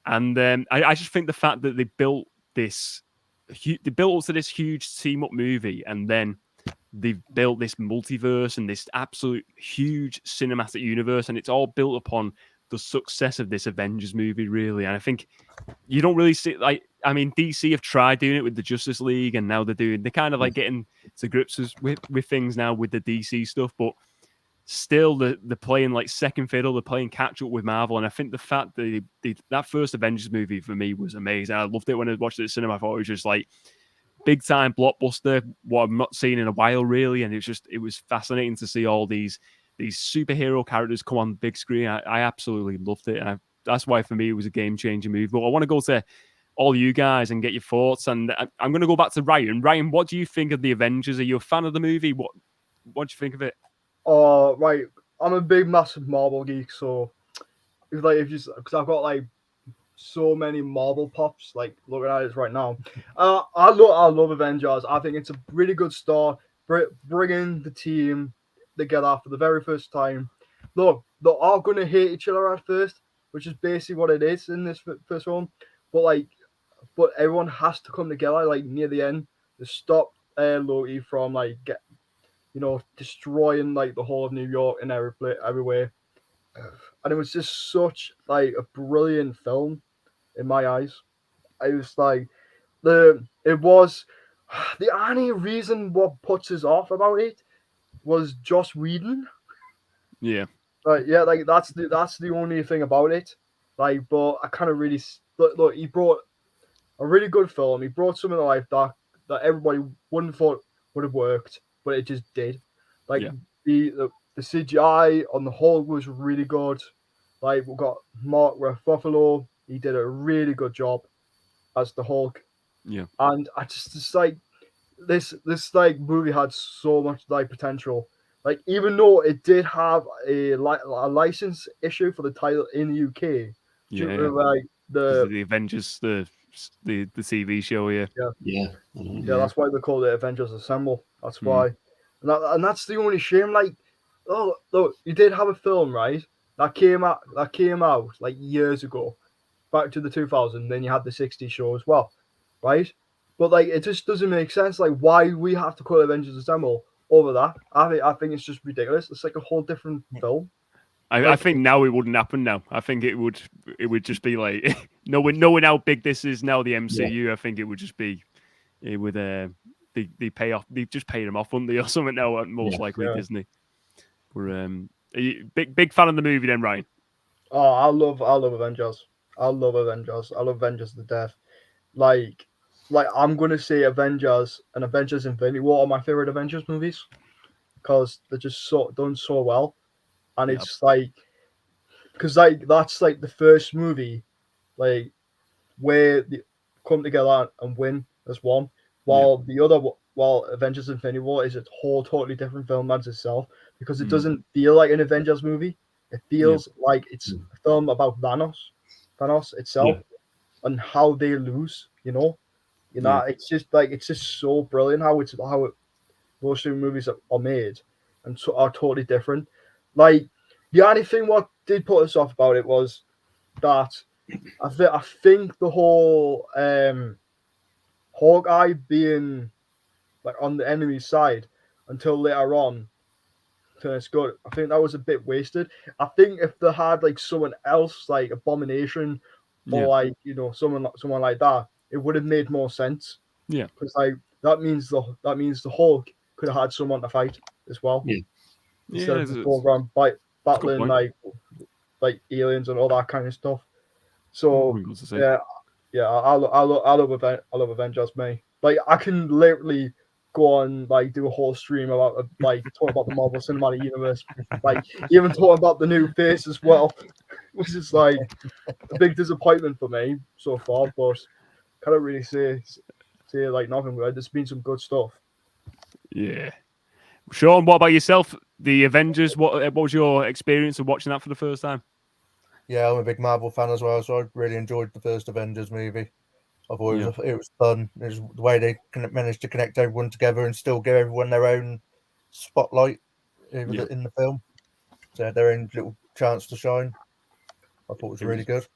And I just think the fact that they built up to this huge team-up movie, and then they've built this multiverse and this absolute huge cinematic universe, and it's all built upon the success of this Avengers movie, really. And I think you don't really see, DC have tried doing it with the Justice League, and now they're kind of like getting to grips with things now with the DC stuff, but still they're playing like second fiddle, they're playing catch up with Marvel. And I think the fact that that first Avengers movie for me was amazing. I loved it when I watched it at cinema. I thought it was just like big time blockbuster, what I've not seen in a while, really. And it was fascinating to see all these superhero characters come on the big screen. I absolutely loved it, and that's why for me it was a game changing movie. But I want to go to all you guys and get your thoughts, and I'm going to go back to Ryan. Ryan, what do you think of the Avengers? Are you a fan of the movie? What do you think of it? Right. I'm a big, massive Marvel geek, so it's like because I've got like so many Marvel pops, like looking at it right now. I love Avengers. I think it's a really good start, bringing the team together for the very first time. Look, they're all going to hate each other at first, which is basically what it is in this first one. But everyone has to come together like near the end to stop Loki from destroying like the whole of New York and everywhere. And it was just such like a brilliant film in my eyes. It was like the only reason what puts us off about it was Joss Whedon. Yeah. Like that's the only thing about it. Like, but I kind of really look. He brought a really good film. He brought something to life that everybody wouldn't thought would have worked, but it just did. Like the CGI on the whole was really good. Like we got Mark Ruffalo. He did a really good job as the Hulk. Yeah. And I just like this like movie had so much like potential. Like even though it did have a license issue for the title in the UK, like the Avengers, the TV show, yeah, that's why they call it Avengers Assemble. That's why, and that's the only shame. Like, oh look, you did have a film, right? That came out like years ago, back to the 2000s. Then you had the 60s show as well, right? But like, it just doesn't make sense. Like, why we have to call it Avengers Assemble over that? I think it's just ridiculous. It's like a whole different film. I think now it wouldn't happen. Now I think it would just be like knowing how big this is now, the MCU. I think it would just be they pay off. They just pay them off, wouldn't they, or something? Now most likely Disney. We're are you big fan of the movie then, Ryan? Oh, I love Avengers. I love Avengers. I love Avengers to death. Like I'm gonna say Avengers and Avengers Infinity War are my favorite Avengers movies because they're just done so well, and it's like because like that's like the first movie like where they come together and win as one, while Avengers Infinity War is a whole totally different film as itself because it doesn't feel like an Avengers movie. It feels like it's a film about Thanos itself and how they lose. It's just so brilliant how those two movies that are made and are totally different. Like the only thing what did put us off about it was that I think the whole Hawkeye being like on the enemy side until later on turns good. I think that was a bit wasted. I think if they had like someone else, like Abomination, or like someone like that, it would have made more sense. Yeah, because like that means the Hulk could have had someone to fight as well. Yeah. Instead of it's- just going around battling point. like aliens and all that kind of stuff. So Wouldn't go to say. yeah, I love Avengers, mate. Like I can literally go on like do a whole stream about like talking about the Marvel Cinematic Universe, like even talking about the new face as well, which is like a big disappointment for me so far. But can't really say like nothing. There's been some good stuff. Yeah. Shaun, what about yourself? The Avengers, what was your experience of watching that for the first time? Yeah, I'm a big Marvel fan as well, so I really enjoyed the first Avengers movie. I thought it was fun. It was the way they managed to connect everyone together and still give everyone their own spotlight in the film. So their own little chance to shine. I thought it was really good.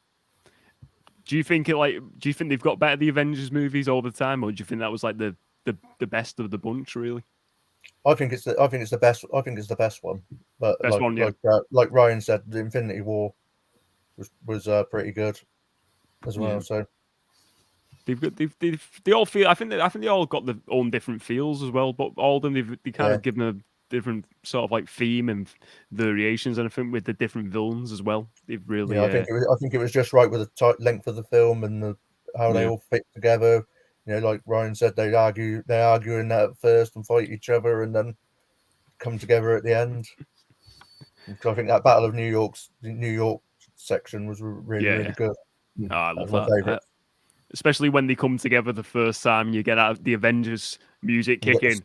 Do you think they've got better the Avengers movies all the time, or do you think that was like the best of the bunch, really? I think it's the best. I think it's the best one. But Best one, yeah. like Ryan said, the Infinity War was pretty good as well. Yeah. So they all feel. I think they all got their own different feels as well. But all of them they kind of given a different sort of like theme and variations, and I think with the different villains as well. They've really. I think it was just right with the tight length of the film and how they all fit together. Like Ryan said, they argue in that at first and fight each other, and then come together at the end. I think that Battle of New York section was really good. Oh, I love my favorite. Especially when they come together the first time, you get out the Avengers music kicking.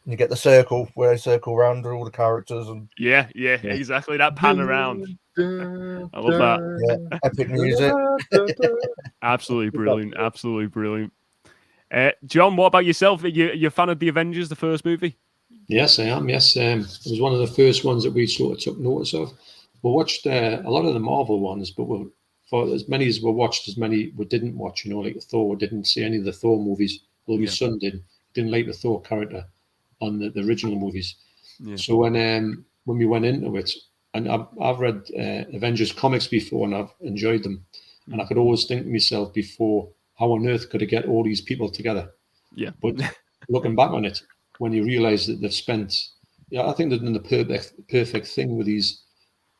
You get the circle where they circle around all the characters and yeah, exactly that pan around. I love that. Yeah, epic music. Absolutely brilliant. John, what about yourself? Are you a fan of the Avengers, the first movie? Yes, I am. Yes, it was one of the first ones that we sort of took notice of. We watched a lot of the Marvel ones, but for as many as we watched, as many we didn't watch. Like Thor, we didn't see any of the Thor movies. Well, my son didn't like the Thor character on the original movies. Yeah. So when we went into it, and I've read Avengers comics before, and I've enjoyed them, and I could always think to myself before, how on earth could I get all these people together? Yeah. But looking back on it, when you realise that they've spent, I think they've done the perfect thing with these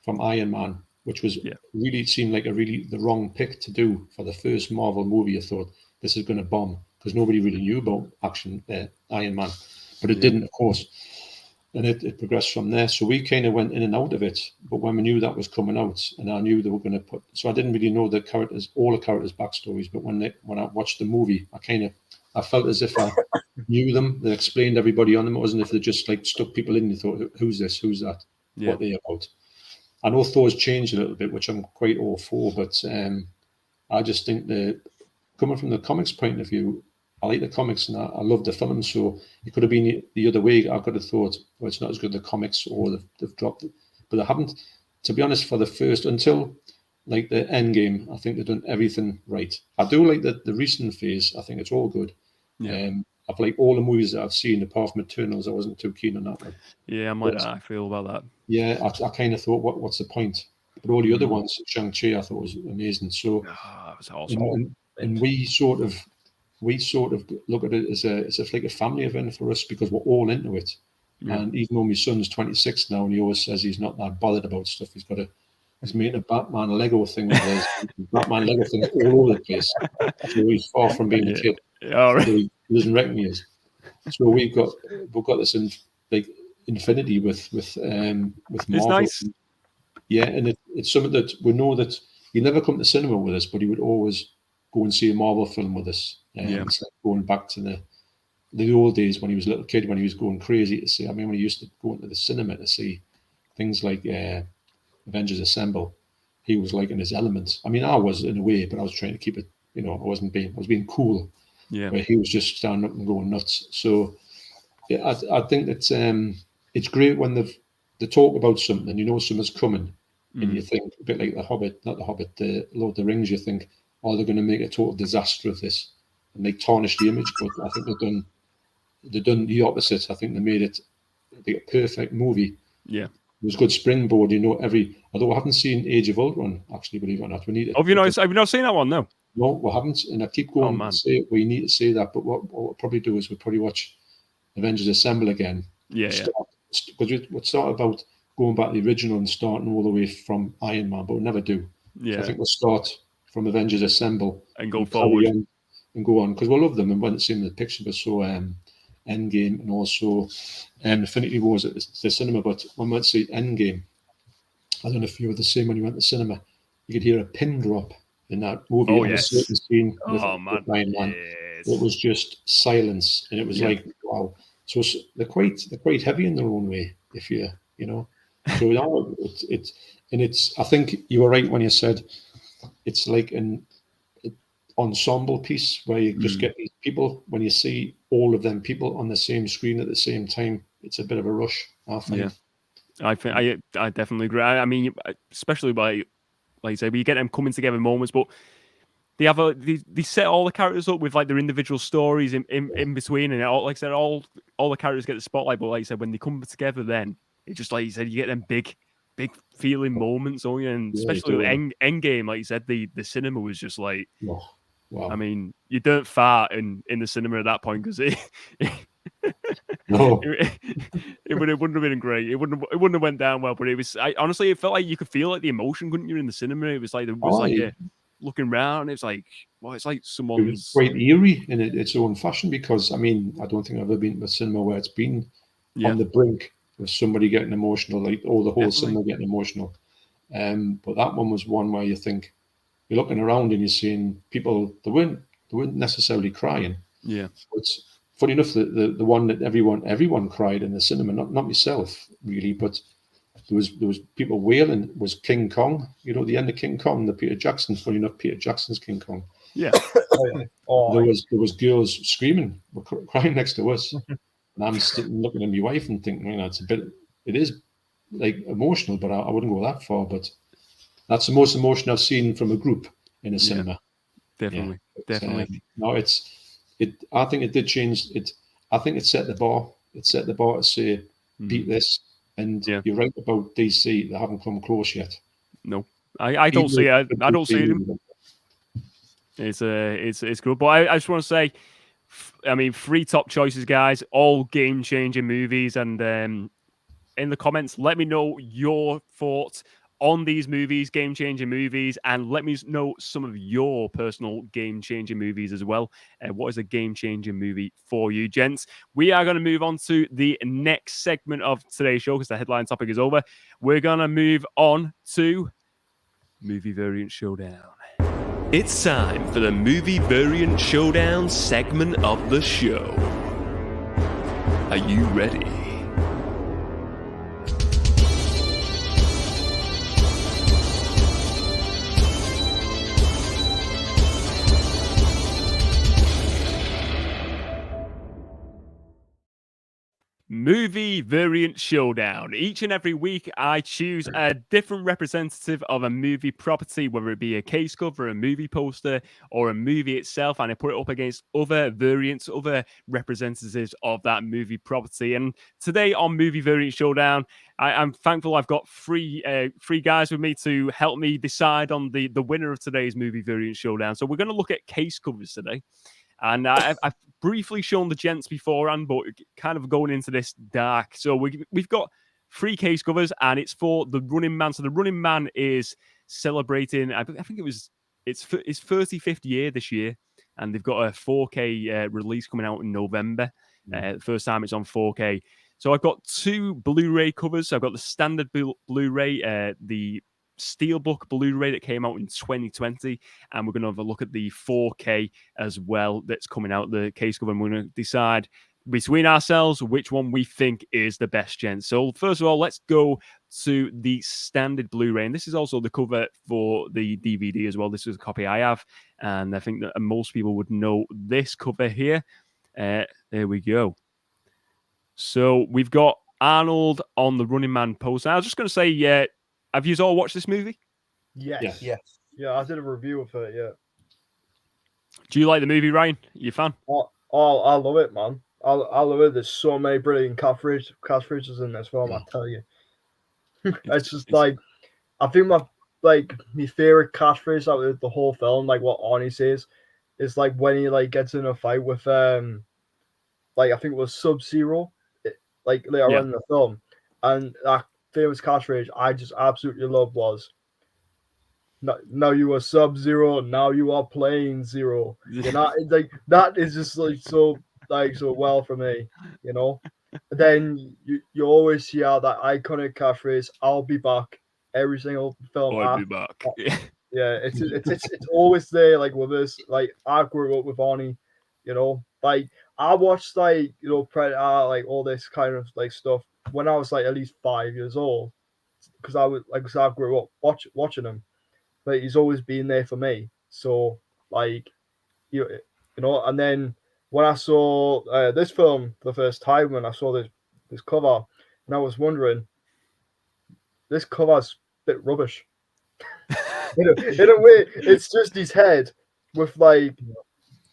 from Iron Man, which was really seemed like the wrong pick to do for the first Marvel movie. I thought this is going to bomb because nobody really knew about Iron Man, but it didn't, of course. And it progressed from there. So we kind of went in and out of it. But when we knew that was coming out, and I knew they were going to so I didn't really know all the characters' backstories. But when I watched the movie, I felt as if I knew them. They explained everybody on them. It wasn't if they just like stuck people in and you thought, who's this? Who's that? What are they about? I know Thor's changed a little bit, which I'm quite all for. But I just think that coming from the comics point of view, I like the comics and I love the film. So it could have been the other way. I could have thought, well, it's not as good as the comics, or they've dropped it. But they haven't. To be honest, for the first, until like the end game, I think they've done everything right. I do like the recent phase. I think it's all good. Yeah. I've liked all the movies that I've seen, apart from Eternals. I wasn't too keen on that one. Yeah, I feel about that. Yeah, I kind of thought, what's the point? But all the other ones, Shang-Chi, I thought was amazing. So that was awesome. And we sort of look at it as like a family event for us because we're all into it. Yeah. And even though my son's 26 now and he always says he's not that bothered about stuff, he's making a Batman Lego thing with his Batman Lego thing all over the place. So he's far from being a kid. All right. So he doesn't reckon he is. So we've got this infinity with Marvel. It's nice. Yeah, and it's something that we know that he never come to cinema with us, but he would always go and see a Marvel film with us. It's like going back to the old days when he was a little kid, when he was going crazy to see. I mean, when he used to go into the cinema to see things like Avengers Assemble, he was like in his element. I mean, I was in a way, but I was trying to keep it. I was being cool. Yeah. Where he was just standing up and going nuts. So I think that it's great when they talk about something, you know, something's coming, and you think a bit like the Hobbit, not the Hobbit, the Lord of the Rings. You think, oh, they're going to make a total disaster of this, and they tarnish the image. But I think they've done the opposite. I think they made it a perfect movie. Yeah. It was a good springboard, you know. Although I haven't seen Age of Ultron, actually, believe it or not, we need to. Have you not seen that one? No. No, we haven't, and I keep going to say we need to say that. But what we'll probably do is we'll probably watch Avengers Assemble again. Yeah. Because we start about going back to the original and starting all the way from Iron Man, but we'll never do. Yeah. So I think we'll start from Avengers Assemble and go forward and go on, because we love them and went to see them in the picture. But so Endgame and also Infinity Wars at the cinema. But when we went to see Endgame, I don't know if you were the same when you went to the cinema. You could hear a pin drop in that movie. Oh, on yes. a certain scene with man. Iron Man. Yes. It was just silence, and it was like, wow. So they're quite heavy in their own way, if you know. So I think you were right when you said it's like an ensemble piece where you just get these people. When you see all of them people on the same screen at the same time, it's a bit of a rush, I think. Yeah, I definitely agree. I mean, especially by, like you say, you get them coming together moments, but they set all the characters up with like their individual stories in between, and like I said, all the characters get the spotlight. But like you said, when they come together, then it just, like you said, you get them big feeling moments, don't you? And especially with Endgame, like you said, the cinema was just like, wow. I mean, you don't fart in the cinema at that point because it wouldn't have been great. It wouldn't have went down well. But it was, honestly, it felt like you could feel like the emotion, couldn't you, in the cinema? It was like there was a looking around. It's like, well, it's like someone's. It was quite eerie in its own fashion, because I mean, I don't think I've ever been to a cinema where it's been on the brink of somebody getting emotional, like the whole cinema getting emotional. But that one was one where you think you're looking around and you're seeing people. They weren't necessarily crying. Yeah. But funny enough, the one that everyone cried in the cinema, not myself really, but there was people wailing, was King Kong. You know, the end of King Kong, the Peter Jackson. Funny enough, Peter Jackson's King Kong. Yeah. There was girls screaming, crying next to us, and I'm sitting looking at my wife and thinking, you know, it is like emotional, but I wouldn't go that far. But that's the most emotion I've seen from a group in a cinema. Definitely. No, I think it did change it. I think it set the bar. It set the bar to say, beat this. And you're right about DC. They haven't come close yet. No, I don't see it. I don't see them. It's good. But I just want to say, I mean, 3 top choices, guys. All game-changing movies. And in the comments, let me know your thoughts on these movies, game-changing movies, and let me know some of your personal game-changing movies as well. What is a game-changing movie for you, gents? We are going to move on to the next segment of today's show because the headline topic is over. We're going to move on to Movie Variant Showdown. It's time for the Movie Variant Showdown segment of the show. Are you ready? Movie Variant Showdown. Each and every week, I choose a different representative of a movie property, whether it be a case cover, a movie poster, or a movie itself, and I put it up against other variants, other representatives of that movie property. And today on Movie Variant Showdown, I'm thankful I've got three guys with me to help me decide on the winner of today's Movie Variant Showdown. So we're going to look at case covers today. And I've briefly shown the gents beforehand, but kind of going into this dark. So we've got 3 case covers, and it's for the Running Man. So the Running Man is celebrating, I think it's 35th year this year, and they've got a 4K release coming out in November. The first time it's on 4K. So I've got 2 Blu-ray covers. So I've got the standard Blu-ray, the Steelbook Blu-ray that came out in 2020, and we're going to have a look at the 4K as well that's coming out, the case cover, and we're going to decide between ourselves which one we think is the best, gents. So first of all, let's go to the standard Blu-ray, and this is also the cover for the DVD as well. This is a copy I have, and I think that most people would know this cover here. There we go. So we've got Arnold on the Running Man poster. I was just going to say, have you all watched this movie? Yes. Yes. Yeah, I did a review of it. Yeah. Do you like the movie, Ryan? You a fan? Oh, I love it, man. I love it. There's so many brilliant catchphrases in this film. I tell you, it's just like I think my favorite catchphrase out of the whole film, like what Arnie says, is like when he like gets in a fight with like I think it was Sub-Zero, like later on in the film, and that famous catchphrase I just absolutely love was, "Now you are Sub-Zero, now you are playing Zero." You know, like that is just like so well for me, you know. Then you always see how that iconic catchphrase "I'll be back" every single film. I'll be back. Yeah, it's always there. Like with this, like I grew up with Arnie, you know. Like I watched like Predator, like all this kind of like stuff when I was like at least 5 years old, because I grew up watching him. But he's always been there for me. So like you know, and then when I saw this film for the first time, when I saw this cover, and I was wondering, this cover's a bit rubbish. In a way, it's just his head with like,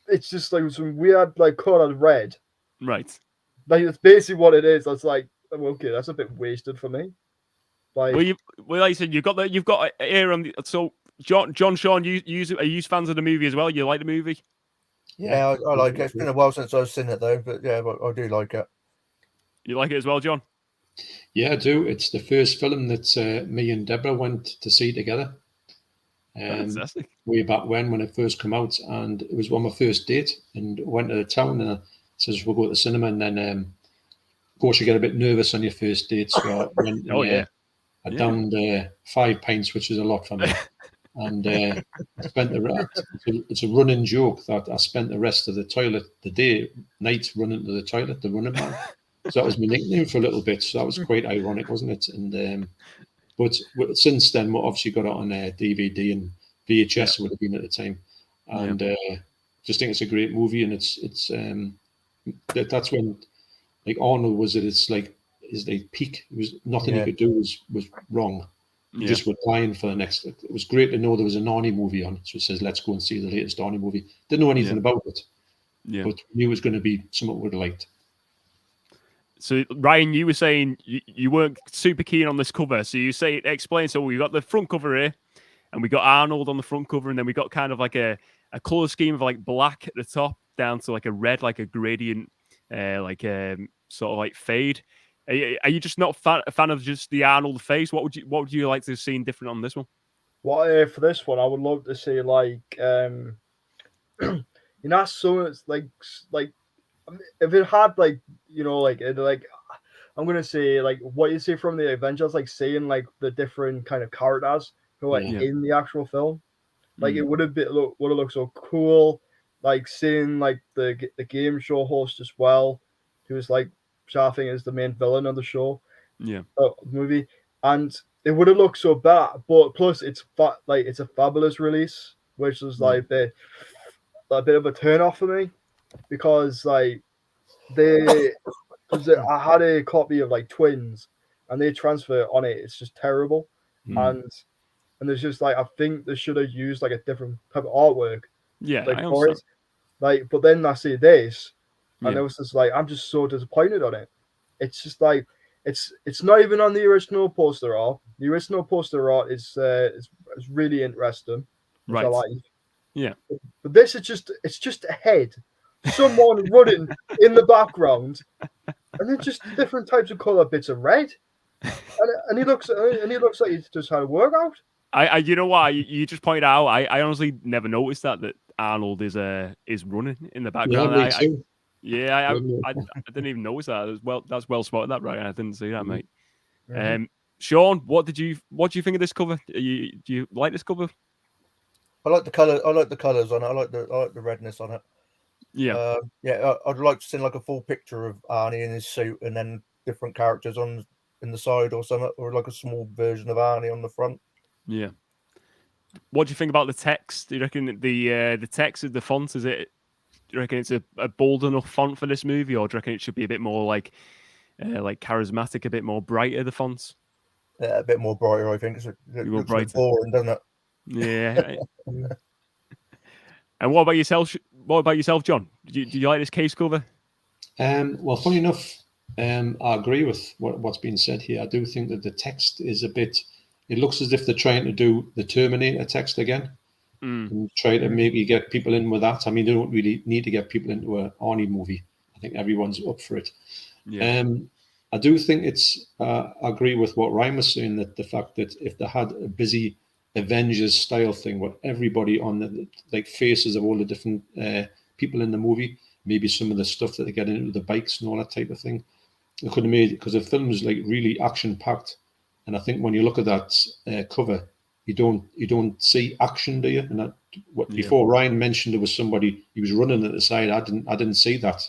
it's just like some weird like colored red. Right. Like that's basically what it is. That's like, okay, that's a bit wasted for me. Like, well, like you said, you've got here on the, so John, Shaun, are you fans of the movie as well? You like the movie? Yeah, I like it. It's been a while since I've seen it though, but yeah, I do like it. You like it as well, John? Yeah, I do. It's the first film that me and Deborah went to see together. Fantastic. Way back when it first came out, and it was on my first date, and went to the town, and I says we'll go to the cinema, and then of course you get a bit nervous on your first date, so I downed 5 pints, which is a lot for me, and I spent it's a running joke that I spent the rest of the night running to the toilet, the running man. So that was my nickname for a little bit. So that was quite ironic, wasn't it? And but since then, we obviously got it on DVD and VHS would have been at the time, and just think it's a great movie. And it's that's when like Arnold was at his peak. It was nothing he could do was wrong. You just were dying for the next. It was great to know there was an Arnie movie on. So it says, let's go and see the latest Arnie movie. Didn't know anything about it, but knew it was going to be something we'd have liked. So Ryan, you were saying you weren't super keen on this cover. So you say explain. So we got the front cover here, and we got Arnold on the front cover, and then we got kind of like a color scheme of like black at the top down to like a red, like a gradient, sort of like fade. Are you just not a fan of just the Arnold face? What would you like to have seen different on this one? Well, for this one, I would love to see like so it's like if it had like I'm gonna say like what you see from the Avengers, like seeing like the different kind of characters who are in the actual film, like it would have looked so cool. Like seeing like the game show host as well, who's like I think is the main villain of the show, movie, and it would have looked so bad. But plus, it's a fabulous release, which was like a bit of a turn off for me, because like I had a copy of like Twins, and they transfer on it. It's just terrible, and there's just like I think they should have used like a different type of artwork. For it. Like, but then I see this. And it was just like I'm just so disappointed on it. It's just like it's not even on the original poster art. The original poster art is really interesting, which I like. Yeah. But this is just a head, someone running in the background, and then just different types of color bits of red, and he looks like he's just had a workout. I you know what you just pointed out. I honestly never noticed that Arnold is running in the background. I didn't even notice that. That's well spotted, that, right? I didn't see that, mate. Shaun, what do you think of this cover? Do you like this cover? I like the color. I like the colors on it. I like the redness on it. Yeah, I'd like to see like a full picture of Arnie in his suit, and then different characters in the side or something, or like a small version of Arnie on the front. Yeah. What do you think about the text? Do you reckon the text of the font, do you reckon it's a bold enough font for this movie, or do you reckon it should be a bit more like like charismatic, a bit more brighter, the fonts? Yeah, a bit more brighter, I think. It looks a bit boring, doesn't it? Yeah. And what about yourself? What about yourself, John? Do you like this case cover? Well, funny enough, I agree with what's been said here. I do think that the text is a bit. It looks as if they're trying to do the Terminator text again, and try to maybe get people in with that. I mean, they don't really need to get people into an Arnie movie. I think everyone's up for it. Yeah. I do think it's. I agree with what Ryan was saying, that the fact that if they had a busy Avengers style thing with everybody on the like faces of all the different people in the movie, maybe some of the stuff that they get into the bikes and all that type of thing, it could have made, because the film is like really action packed, and I think when you look at that cover, you don't see action, do you? And that, before Ryan mentioned there was somebody, he was running at the side. I didn't see that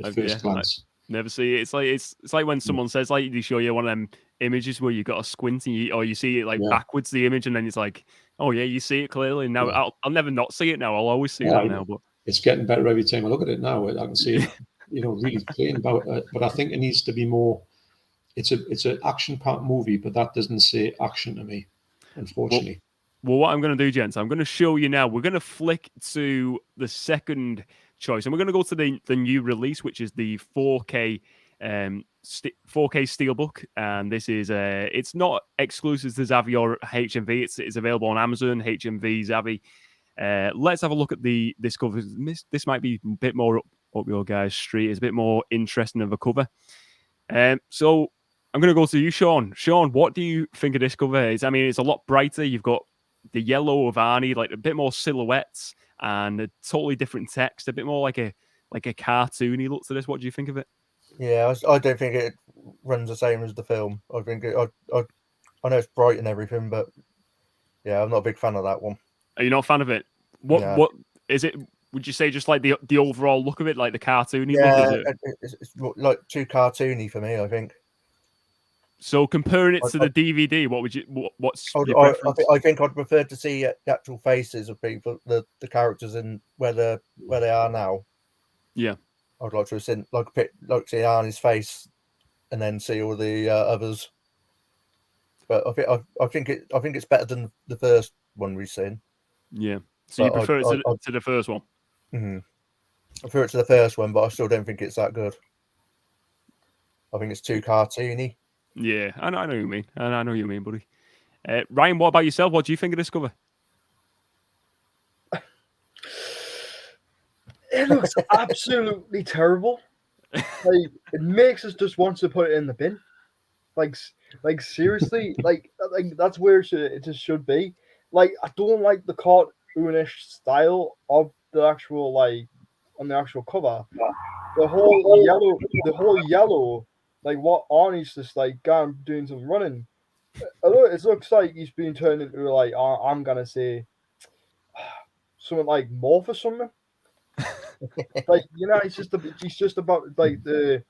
at first glance. Never see it. It's like when someone says, like, they show you one of them images where you've got a squint and you see it like backwards, the image, and then it's like, oh yeah, you see it clearly. Now I'll never not see it now. I'll always see that now. But it's getting better every time I look at it now. I can see it, really plain about it. But I think it needs to be more. It's an action-packed movie, but that doesn't say action to me, unfortunately. Well, what I'm going to do, gents, I'm going to show you now. We're going to flick to the second choice, and we're going to go to the new release, which is the 4K 4K Steelbook. And this is it's not exclusive to Zavvi or HMV. It's available on Amazon, HMV, Zavvi. Let's have a look at this cover. This might be a bit more up your guys' street. It's a bit more interesting of a cover. So I'm going to go to you, Shaun. Shaun, what do you think of this cover? It's a lot brighter. You've got the yellow of Arnie, like a bit more silhouettes and a totally different text, a bit more like a cartoony look to this. What do you think of it? Yeah, I don't think it runs the same as the film. I think I know it's bright and everything, but yeah, I'm not a big fan of that one. Are you not a fan of it? What is it? Would you say just like the overall look of it, like the cartoony look? Is it's like too cartoony for me, I think. So comparing it to the DVD, what's your preference? I think I'd prefer to see the actual faces of people, the characters, and where they are now. Yeah, I'd like to see see Arnie's face, and then see all the others. But I think it's better than the first one we've seen. Yeah, so you prefer it to the first one. Mm-hmm. I prefer it to the first one, but I still don't think it's that good. I think it's too cartoony. Yeah, I know what you mean. I know what you mean, buddy. Ryan, what about yourself? What do you think of this cover? It looks absolutely terrible. Like, it makes us just want to put it in the bin. Like seriously, like that's where it just should be. Like, I don't like the cartoonish style of the actual, like, on the actual cover. The whole yellow. Like, what Arnie's just like doing some running. It looks like he's being turned into, like, I'm gonna say something like morph or something. Like, he's just about like the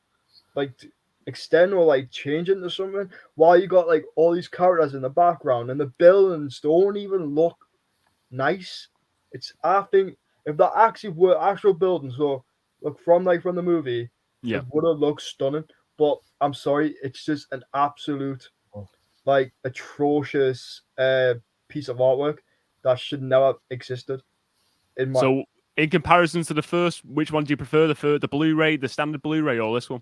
extend or like change into something, while you got like all these characters in the background and the buildings don't even look nice. I think if that actually were actual buildings, so look from the movie, it would have looked stunning. But I'm sorry, it's just an absolute, like, atrocious piece of artwork that should never have existed. So, in comparison to the first, which one do you prefer? The Blu-ray, the standard Blu-ray, or this one?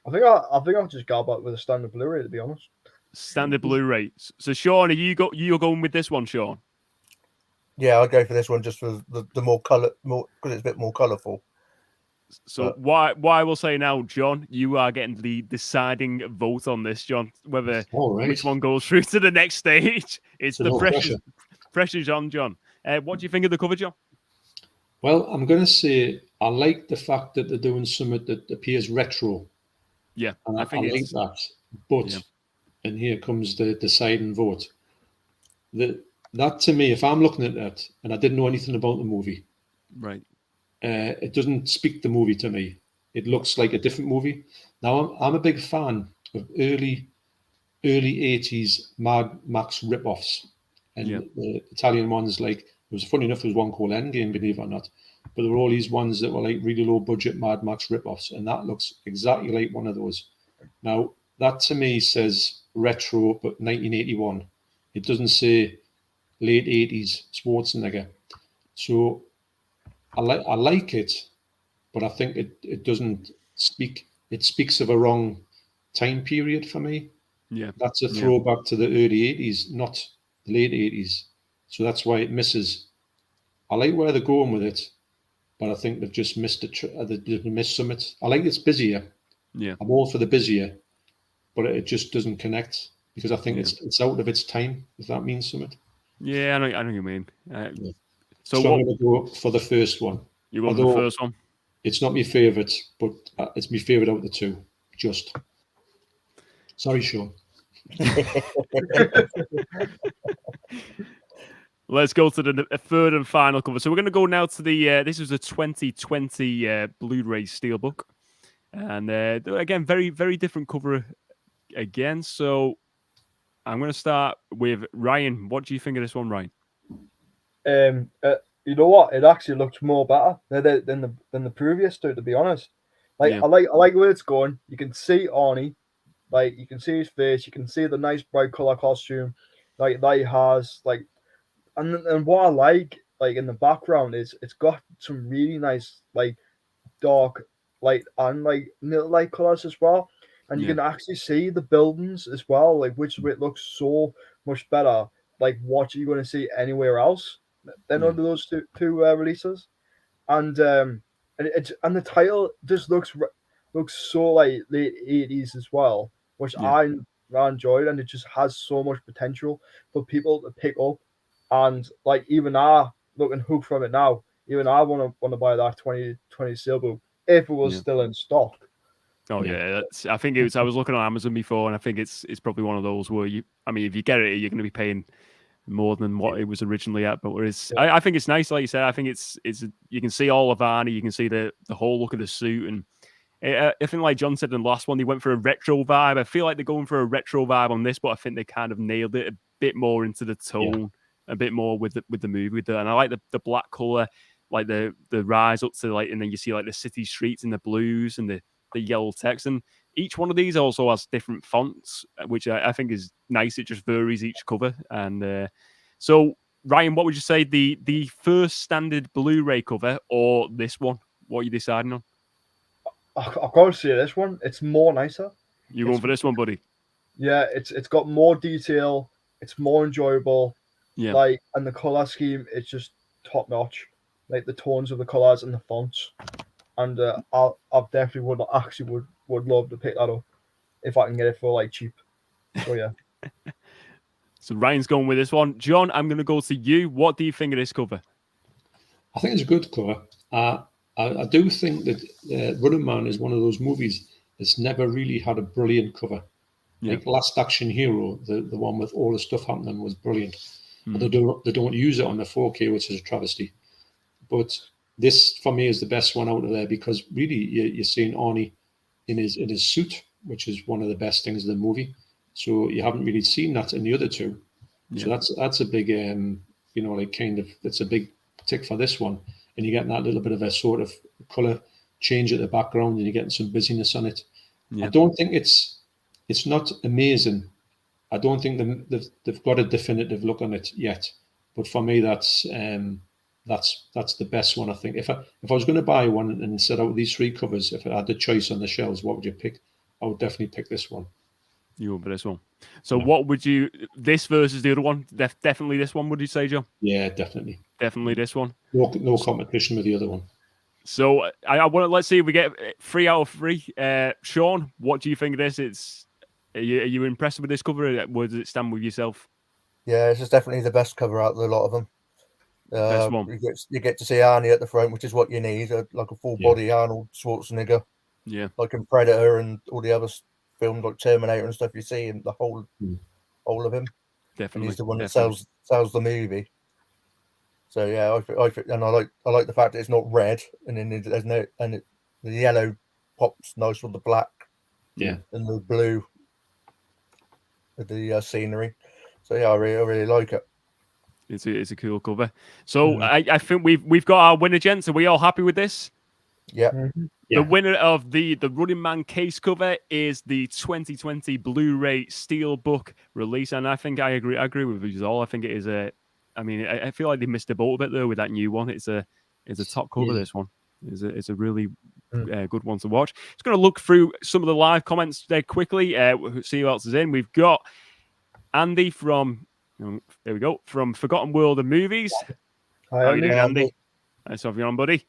I think I'll just go back with a standard Blu-ray, to be honest. Standard Blu-ray. So, Shaun, you're going with this one, Shaun? Yeah, I'll go for this one just for the more colour, because it's a bit more colourful. So why I will say now, John, you are getting the deciding vote on this, John. Whether which one goes through to the next stage. It's the pressure's on, John. What do you think of the cover, John? Well, I'm going to say I like the fact that they're doing something that appears retro. Yeah, and I like that. But, and here comes the deciding vote. That to me, if I'm looking at that and I didn't know anything about the movie, right, it doesn't speak the movie to me. It looks like a different movie. Now, I'm a big fan of early 80s Mad Max rip-offs. And the Italian ones, like, it was funny enough, there was one called Endgame, believe it or not. But there were all these ones that were like really low budget Mad Max rip-offs. And that looks exactly like one of those. Now, that to me says retro, but 1981. It doesn't say late 80s Schwarzenegger. So I like it, but I think it doesn't speak. It speaks of a wrong time period for me. Yeah. That's a throwback to the early 80s, not the late 80s. So that's why it misses. I like where they're going with it, but I think they've just missed they've missed something. I like it's busier. Yeah. I'm all for the busier, but it just doesn't connect because I think it's out of its time, if that means something. Yeah, I know what you mean. So I'm going to go for the first one. You want the first one? It's not my favourite, but it's my favourite out of the two. Just. Sorry, Shaun. Let's go to the third and final cover. So we're going to go now to the, this was a 2020 Blu-ray Steelbook. And again, very, very different cover again. So I'm going to start with Ryan. What do you think of this one, Ryan? You know what? It actually looks more better than the previous two, to be honest. Like I like where it's going. You can see Arnie, like you can see his face, you can see the nice bright color costume, like that he has, like, and what I like in the background is it's got some really nice like dark light and like middle light colors as well, and you can actually see the buildings as well, like which it looks so much better. Like what you're going to see anywhere else than under those two releases, and the title just looks so like late 80s as well, which I enjoyed, and it just has so much potential for people to pick up, and like even I looking hooked from it now. Even I want to buy that 2020 Steelbook if it was still in stock. Oh yeah, I think it was. I was looking on Amazon before, and I think it's probably one of those where if you get it, you're going to be paying more than what it was originally at. But I think it's nice, like you said. I think it's you can see all of Arnie, you can see the whole look of the suit, and I think like John said in the last one, they went for a retro vibe. I feel like they're going for a retro vibe on this, but I think they kind of nailed it a bit more into the tone, a bit more with the movie. And I like the black color, like the rise up to like, and then you see like the city streets in the blues and the yellow text, and each one of these also has different fonts, which I think is nice. It just varies each cover. And so, Ryan, what would you say, the first standard Blu-ray cover or this one? What are you deciding on? I've got to say this one. It's more nicer. You're going for this one, buddy? Yeah, it's got more detail. It's more enjoyable. Yeah. Like, and the color scheme, it's just top notch. Like the tones of the colors and the fonts. And I definitely would love to pick that up if I can get it for like cheap. So yeah. So Ryan's going with this one. John, I'm going to go to you. What do you think of this cover? I think it's a good cover. I do think that Running Man is one of those movies that's never really had a brilliant cover. Yeah. Like Last Action Hero, the one with all the stuff happening was brilliant. But they don't use it on the 4K, which is a travesty. But this, for me, is the best one out of there because really you're seeing Arnie in his suit, which is one of the best things in the movie. So you haven't really seen that in the other two. Yeah. So that's a big, that's a big tick for this one. And you're getting that little bit of a sort of colour change at the background, and you're getting some busyness on it. Yeah. I don't think it's not amazing. I don't think they've got a definitive look on it yet. But for me, that's the best one. I think if I was going to buy one and set out these three covers, if I had the choice on the shelves, what would you pick? I would definitely pick this one. You would for this one. So what would you, this versus the other one? Definitely this one, would you say, John? Yeah, definitely. Definitely this one. No competition with the other one. So I want to, let's see if we get 3 out of 3. Shaun, what do you think of this? Are you impressed with this cover? Where does it stand with yourself? Yeah, this is definitely the best cover out of a lot of them. Best one. You get to see Arnie at the front, which is what you need, like a full body Arnold Schwarzenegger. Yeah. Like in Predator and all the other films like Terminator and stuff you see, and the whole of him. Definitely. And he's the one that sells the movie. So yeah, I like the fact that it's not red, and then there's no, and the yellow pops nice with the black, and the blue with the scenery. So yeah, I really like it. It's a cool cover. So I think we've got our winner, gents. Are we all happy with this? Yeah. The winner of the Running Man case cover is the 2020 Blu-ray Steelbook release, and I think I agree with you all. I think it is I feel like they missed a boat a bit there with that new one. It's a top cover. This one it's a really good one to watch. Just going to look through some of the live comments there quickly. See who else is in. We've got Andy from there we go from Forgotten World of Movies. Hi, How you doing, Andy. Andy? Nice to have you on, buddy.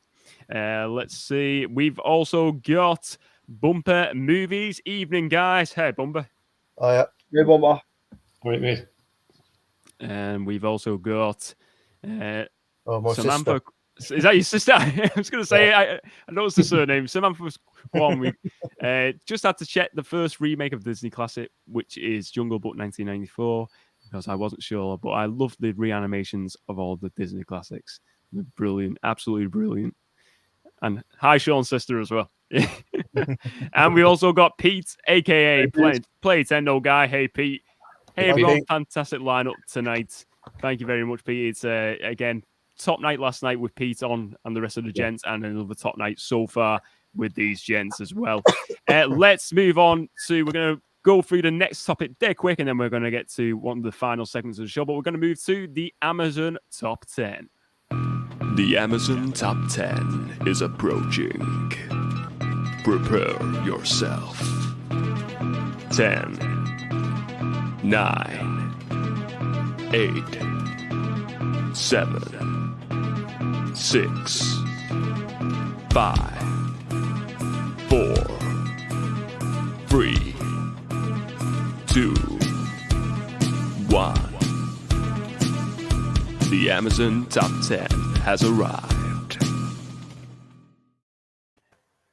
Let's see. We've also got Bumper Movies. Evening, guys. Hey, Bumper. Oh, yeah. Hey, Bomber. All right, mate. And we've also got My Samantha. sister. Is that your sister? I was going to say, I know it's the surname. Samantha was one. We just had to check the first remake of Disney classic, which is Jungle Book 1994, because I wasn't sure, but I love the reanimations of all the Disney classics. They're brilliant, absolutely brilliant. And hi, Shaun's sister as well. And we also got Pete, aka Play Nintendo Guy. Hey, Pete. Hey, everyone. Pete. Fantastic lineup tonight. Thank you very much, Pete. It's again top night last night with Pete on and the rest of the gents, and another top night so far with these gents as well. Let's move on to we're going to go through the next topic dead quick, and then we're going to get to one of the final segments of the show. But we're going to move to the Amazon Top 10. The Amazon Top 10 is approaching. Prepare yourself. 10, 9, 8, 7, 6, 5, 4, 3, 2, 1. The Amazon Top 10 has arrived.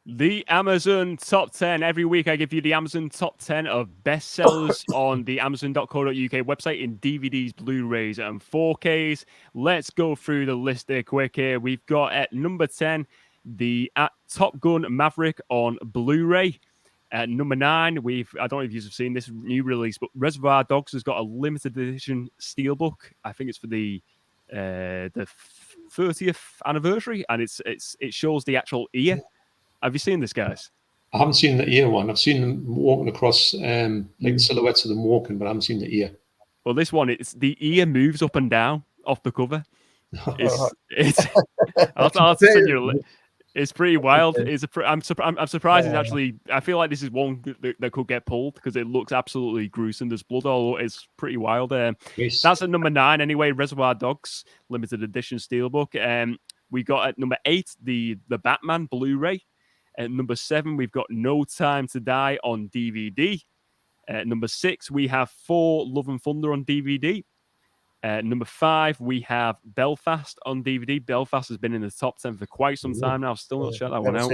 The Amazon Top 10. Every week I give you the Amazon Top 10 of bestsellers on the Amazon.co.uk website in DVDs, Blu-rays, and 4Ks. Let's go through the list there quick here. We've got at number 10, the Top Gun Maverick on Blu-ray. At number 9, I don't know if you've seen this new release, but Reservoir Dogs has got a limited edition steelbook. I think it's for the 30th anniversary, and it shows the actual ear. Have you seen this, guys? I haven't seen the ear one. I've seen them walking across, like silhouettes of them walking, but I haven't seen the ear. Well, this one, it's the ear moves up and down off the cover. It's pretty wild. I'm surprised it's actually. I feel like this is one that could get pulled because it looks absolutely gruesome. There's blood all. It's pretty wild. Yes. That's at number 9 anyway. Reservoir Dogs limited edition steelbook. We got at number 8 the Batman Blu-ray. At number 7 we've got No Time to Die on DVD. At number 6 we have Thor: Love and Thunder on DVD. Number 5, we have Belfast on DVD. Belfast has been in the top 10 for quite some time now. Still not checked that one out.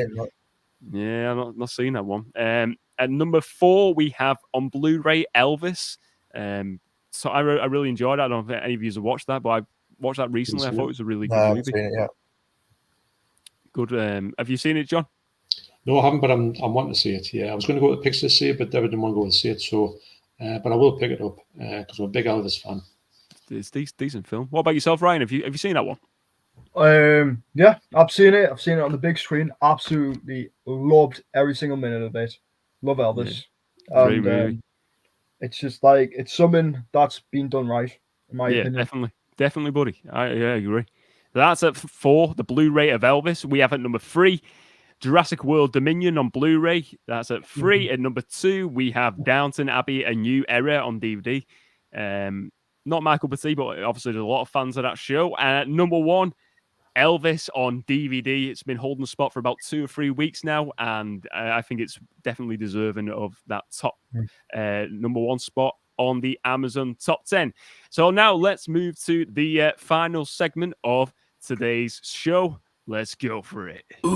Yeah, I'm not seen that one. At number 4, we have on Blu-ray Elvis. So I really enjoyed that. I don't know if any of you have watched that, but I watched that recently. I thought it was a really good movie. Seen it, yeah. Good. Have you seen it, John? No, I haven't, but I'm wanting to see it. Yeah, I was going to go to the pictures to see it, but David didn't want to go and see it. So, but I will pick it up because I'm a big Elvis fan. It's a decent film. What about yourself, Ryan? Have you seen that one? Yeah, I've seen it. I've seen it on the big screen. Absolutely loved every single minute of it. Love Elvis. Yeah. And, it's just like it's something that's been done right, in my opinion. Definitely, buddy. I agree. That's at 4, the Blu-ray of Elvis. We have at number 3, Jurassic World Dominion on Blu-ray. That's at 3. At number 2, we have Downton Abbey: A New Era on DVD. Not Michael Batty, but obviously there's a lot of fans of that show. And at number 1, Elvis on DVD. It's been holding the spot for about 2 or 3 weeks now, and I think it's definitely deserving of that top number 1 spot on the Amazon Top 10. So now let's move to the final segment of today's show. Let's go for it. Ooh,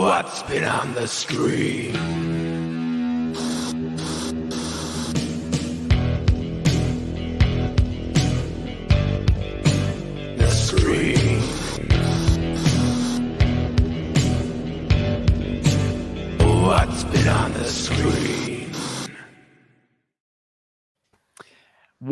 what's been on the screen? What's been on the screen?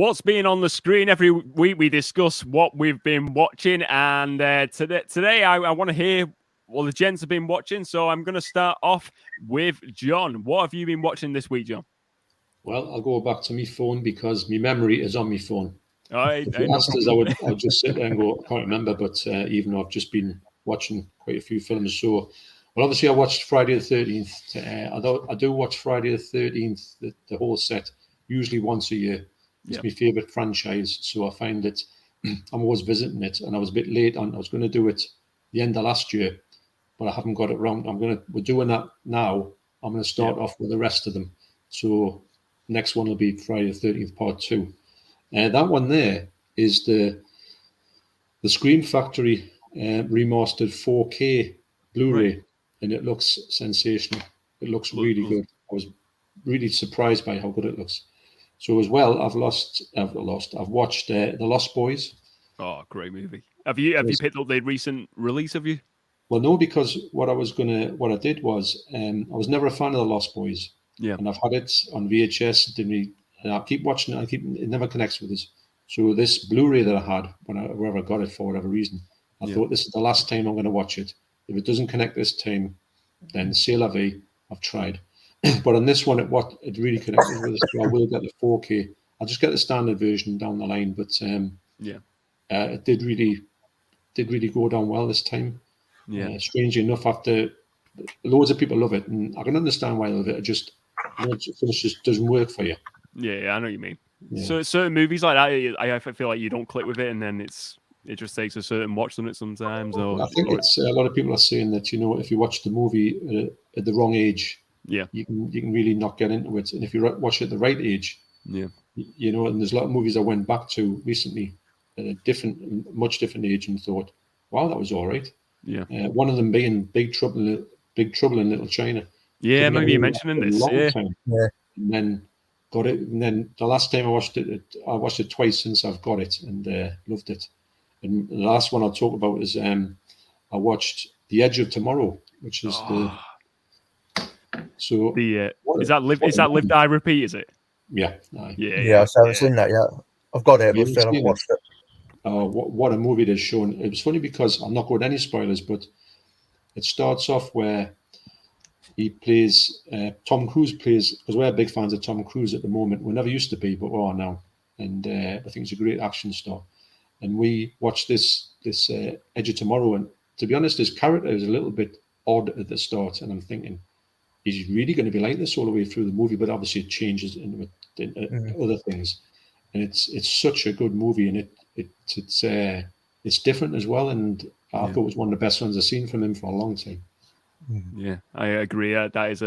what's been on the screen. Every week we discuss what we've been watching, and today I want to hear what the gents have been watching. So I'm going to start off with John. What have you been watching this week, John? Well, I'll go back to my phone because my memory is on my phone. If you No asked us, I would just sit there and go, I can't remember. But even though I've just been watching quite a few films, so well, obviously I watched Friday the 13th. Although I do watch Friday the 13th, the whole set, usually once a year. It's my favorite franchise, so I find it. I'm always visiting it, and I was a bit late on. I was going to do it the end of last year, but I haven't got it wrong. We're doing that now. I'm going to start off with the rest of them. So next one will be Friday the 13th, part 2. That one there is the Scream Factory remastered 4K Blu-ray, and it looks sensational. It looks really good. I was really surprised by how good it looks. So as well, I've watched The Lost Boys. Oh, great movie. Have you picked up the recent release? Have you? Well, no, because what I did was I was never a fan of The Lost Boys. Yeah. And I've had it on VHS, and I keep watching it. It never connects with us. So this Blu-ray that I had, wherever I got it for whatever reason, I thought this is the last time I'm going to watch it. If it doesn't connect this time, then c'est la vie. I've tried. But on this one, it really connected with us. So I will get the 4K. I'll just get the standard version down the line. But it did really go down well this time. Yeah. Strangely enough, after loads of people love it, and I can understand why they love it. It just doesn't work for you. Yeah, I know what you mean. Yeah. So certain movies like that, I feel like you don't click with it, and then it just takes a certain watch on it sometimes. I think it's a lot of people are saying that if you watch the movie at the wrong age, you can really not get into it, and if you watch it at the right age, and there's a lot of movies I went back to recently at a much different age and thought, wow, that was all right. Yeah. One of them being Big Trouble in Little China. Yeah, maybe you're mentioning this. Yeah. And then got it. And then the last time I watched it twice since I've got it, and loved it. And the last one I'll talk about is I watched The Edge of Tomorrow, which is is that Live Die Repeat? Is it? Yeah. Yeah. So I haven't seen that yet. I've got it, but still haven't watched it. What a movie it is, Shaun. It was funny because I'm not going with any spoilers, but it starts off where he plays, Tom Cruise plays, because we're big fans of Tom Cruise at the moment. We never used to be, but we are now. And I think he's a great action star. And we watched this Edge of Tomorrow, and to be honest, his character is a little bit odd at the start, and I'm thinking, is he really going to be like this all the way through the movie? But obviously it changes into other things. And it's such a good movie, and it's different as well, and I thought it was one of the best ones I've seen from him for a long time. Yeah, I agree. That is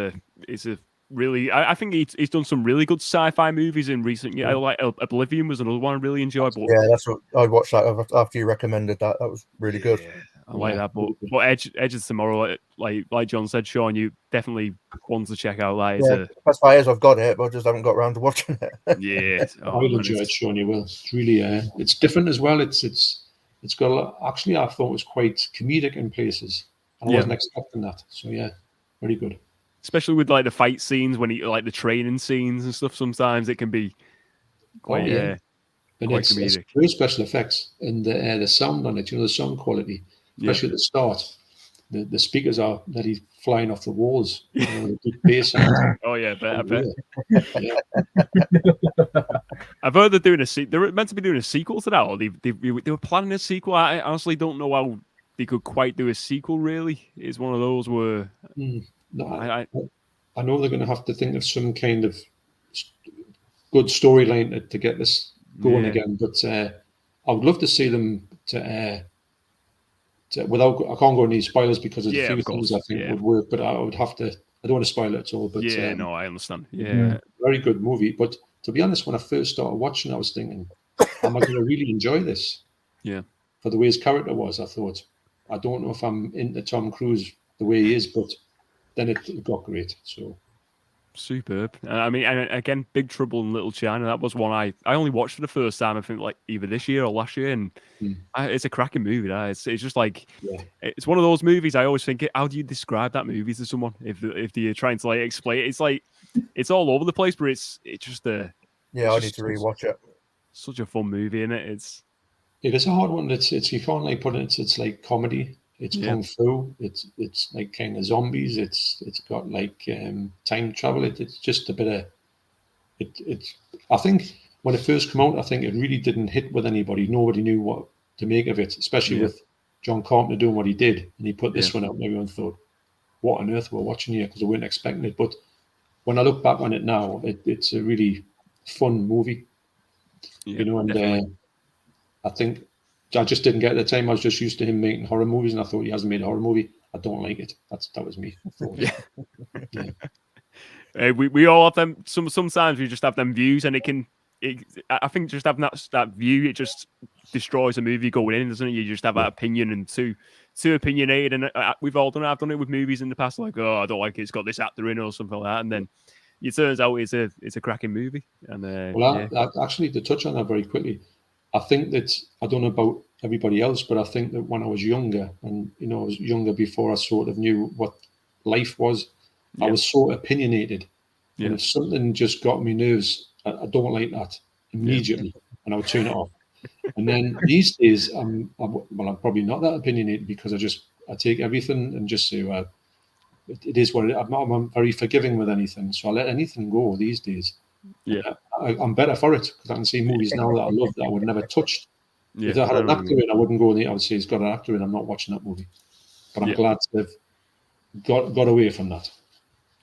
a really. I think he's done some really good sci-fi movies in recent years. Like Oblivion was another one I really enjoyed. But that's what I watched that after you recommended that. That was really good. I like that. But Edge of Tomorrow, like John said, Shaun, you definitely want to check out. That's why I've got it, but I just haven't got around to watching it. I will enjoy it, Shaun. You will. It's really it's different as well. It's got a lot. Actually, I thought it was quite comedic in places. I wasn't expecting that. So very good. Especially with the fight scenes when the training scenes and stuff. Sometimes it can be quite quite comedic. It's very special effects and the sound on it. The sound quality, especially at the start. The speakers are that he's flying off the walls. The deep bass sound. Oh yeah, I bet. I've heard they're meant to be doing a sequel to that, or they were planning a sequel. I honestly don't know how they could quite do a sequel. Really, it's one of those where I know they're going to have to think of some kind of good storyline to get this going again. But I would love to see them without. I can't go into any spoilers because of a few things I think would work. But I would have to. I don't want to spoil it at all. But no, I understand. Yeah, very good movie. But to be honest, when I first started watching, I was thinking, am I going to really enjoy this? Yeah. For the way his character was, I thought, I don't know if I'm into Tom Cruise the way he is, but then it got great. So superb. I mean, and again, Big Trouble in Little China. That was one I only watched for the first time. I think either this year or last year, and it's a cracking movie. It's just it's one of those movies. I always think, how do you describe that movie to someone if you're trying to explain it? It's it's all over the place, but it's just I need to rewatch it. such a fun movie, isn't it? It is a hard one. It's you can't like put it. It's like comedy. It's Yeah. kung fu. It's like kind of zombies. It's got like time travel. It's just a bit of it. I think when it first came out, I think it really didn't hit with anybody. Nobody knew what to make of it, especially with John Carpenter doing what he did, and he put this one out. And everyone thought, "What on earth we're watching here?" Because they weren't expecting it. But when I look back on it now, it's a really fun movie. Yeah, You know, and definitely. I think I just didn't get it at the time. I was just used to him making horror movies, and I thought he hasn't made a horror movie. I don't like it. That was me. I thought, We all have them. Sometimes we just have them views, and I think just having that view, it just destroys a movie going in, doesn't it? You just have that opinion and too opinionated, and we've all done it. I've done it with movies in the past, like, oh, I don't like it. It's got this actor in or something like that, and then it turns out it's a cracking movie. And actually, to touch on that very quickly, I think that I don't know about everybody else, but I think that when I was younger, and I was younger before I sort of knew what life was, I was so opinionated. And if something just got me nerves, I don't like that immediately, and I would turn it off. And then these days, I'm probably not that opinionated because I take everything and just say, well, it is what it is. I'm very forgiving with anything, so I let anything go these days. Yeah, I'm better for it because I can see movies now that I love that I would never touched. Yeah, if I had an actor in, I wouldn't go in. I would say he's got an actor in. I'm not watching that movie. But I'm glad to have got away from that.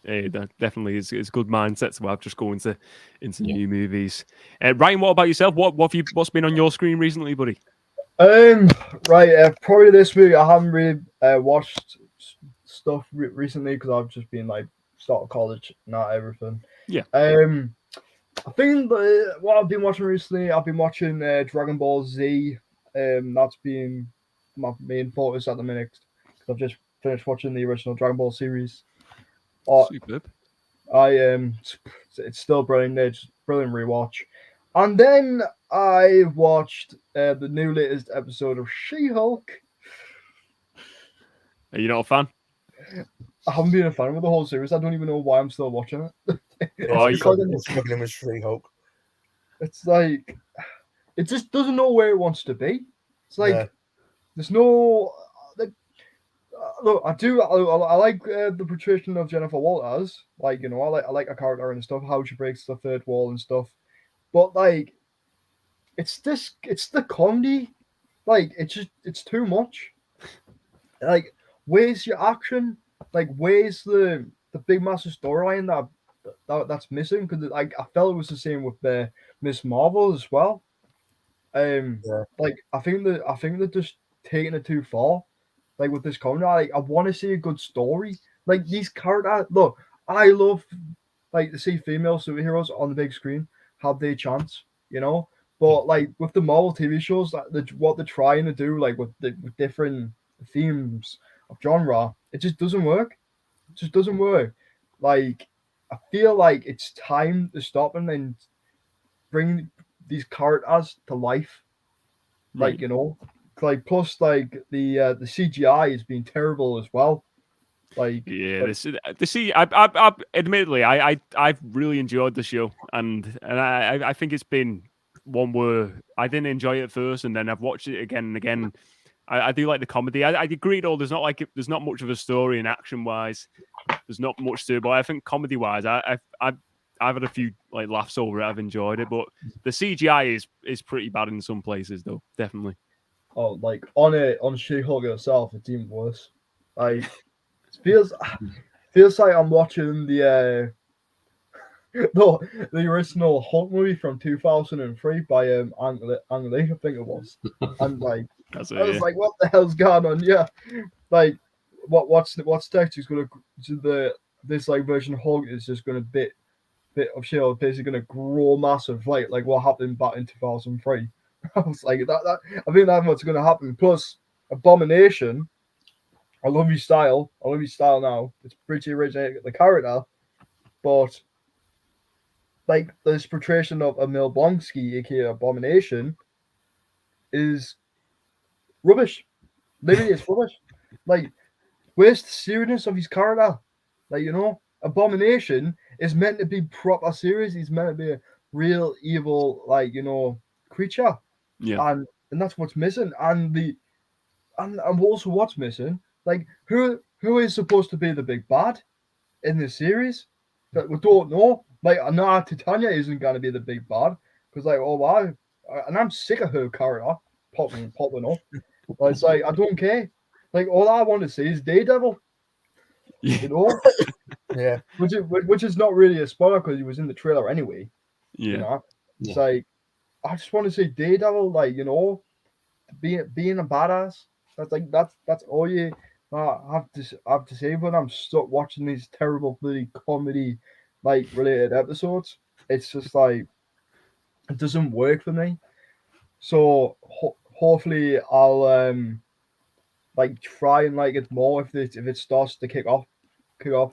Hey, that definitely is a good mindset to have, just going into new movies. Ryan, what about yourself? What's been on your screen recently, buddy? Probably this week I haven't really watched stuff recently because I've just been like start of college, not everything. Yeah. I think what I've been watching recently, I've been watching Dragon Ball Z. That's been my main focus at the minute. I've just finished watching the original Dragon Ball series. Superb. It's still brilliant. It's brilliant rewatch. And then I watched the new latest episode of She-Hulk. Are you not a fan? I haven't been a fan of the whole series. I don't even know why I'm still watching it. Struggling with She-Hulk. It's like it just doesn't know where it wants to be. It's like there's no. Look, I like the portrayal of Jennifer Walters. Like, I like her character and stuff, how she breaks the third wall and stuff. But like, it's the comedy. Like, it's too much. Like, where's your action? Like, where's the big massive storyline that's missing? Because like I felt it was the same with Miss Marvel as well. Like I think they're just taking it too far. Like with this comedy, like, I want to see a good story. Like these characters, look, I love like to see female superheroes on the big screen have their chance, But like with the Marvel TV shows, what they're trying to do, like with different themes of genre, it just doesn't work. It just doesn't work. Like I feel like it's time to stop and then bring these characters to life. Right. Like like plus like the CGI has been terrible as well. Like I admittedly I've really enjoyed the show, and I think it's been one where I didn't enjoy it at first, and then I've watched it again and again. I do like the comedy. I agree though. There's not much of a story, and action wise, there's not much to it. But I think comedy wise, I've had a few like laughs over it. I've enjoyed it, but the CGI is pretty bad in some places though. Definitely. Oh, like on She-Hulk herself, it's even worse. Like it feels like I'm watching the original Hulk movie from 2003 by Ang Lee, I think it was. And like I was like, what the hell's going on? Yeah, like what's next? Is gonna this like version of Hulk is just gonna bit of She-Hulk basically gonna grow massive, like what happened back in 2003. I was like that. I think that's what's gonna happen. Plus Abomination. I love his style. Now. It's pretty original, the character, but like this portrayal of Emil Blonsky, aka Abomination, is rubbish. Literally, it's rubbish. Like, where's the seriousness of his character? Like, Abomination is meant to be proper serious. He's meant to be a real evil, like, creature, Yeah. and that's what's missing. And also what's missing, like who is supposed to be the big bad in this series? That we don't know. Like, I know Titania isn't going to be the big bad because, like, oh wow, and I'm sick of her character popping up. But it's like I don't care. Like, all I want to see is Daredevil. You know, Yeah. which is not really a spoiler because he was in the trailer anyway. Yeah. You know, it's Yeah. like I just want to see Daredevil, like, you know, being a badass. That's all you have to say. But I'm stuck watching these terrible bloody comedy like related episodes. It's just like it doesn't work for me. So hopefully I'll like try and like it more if it starts to kick off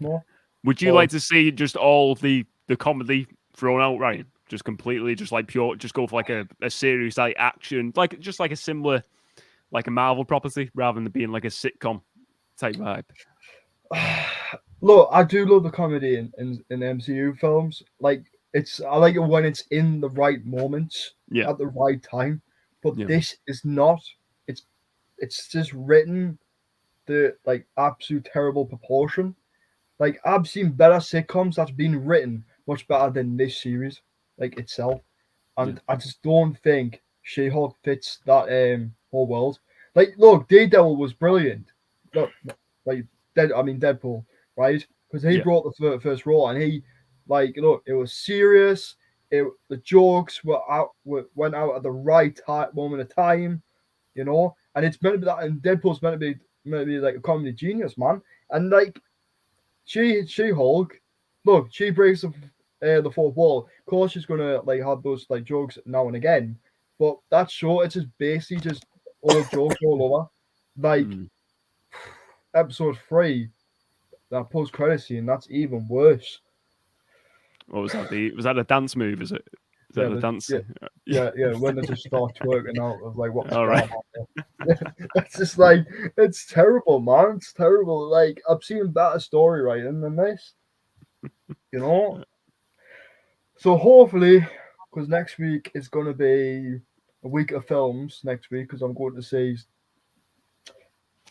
more. Would you Or- like to see just all the comedy thrown out, right? Just completely, just like pure, just go for like a serious like action, like just like a similar, like a Marvel property, rather than being like a sitcom type vibe. Look, I do love the comedy in MCU films. Like I like it when it's in the right moments Yeah. at the right time. But Yeah. this is not. It's just written the like absolute terrible proportion. Like I've seen better sitcoms that's been written much better than this series, like itself. And I just don't think She-Hulk fits that whole world. Like, look, Daredevil was brilliant. Look, like Deadpool, right? Because he Yeah. brought the first role, and he, like, look, it was serious. The jokes went out at the right moment of time, you know. And it's meant to be that, and Deadpool's meant to be like a comedy genius, man. And like, She-Hulk, look, she breaks the fourth wall. Of course, she's gonna like have those like jokes now and again, but that show it's just basically just all jokes all over. Like episode 3, that post credit scene, that's even worse. What was that? Was that a dance move? Is it? Is that a dance? Yeah. When they just start twerking out, I was like, what's All going right. on? It's just like it's terrible, man. It's terrible. Like I've seen better story writing than this, you know. So hopefully, because next week is going to be a week of films next week, because I'm going to see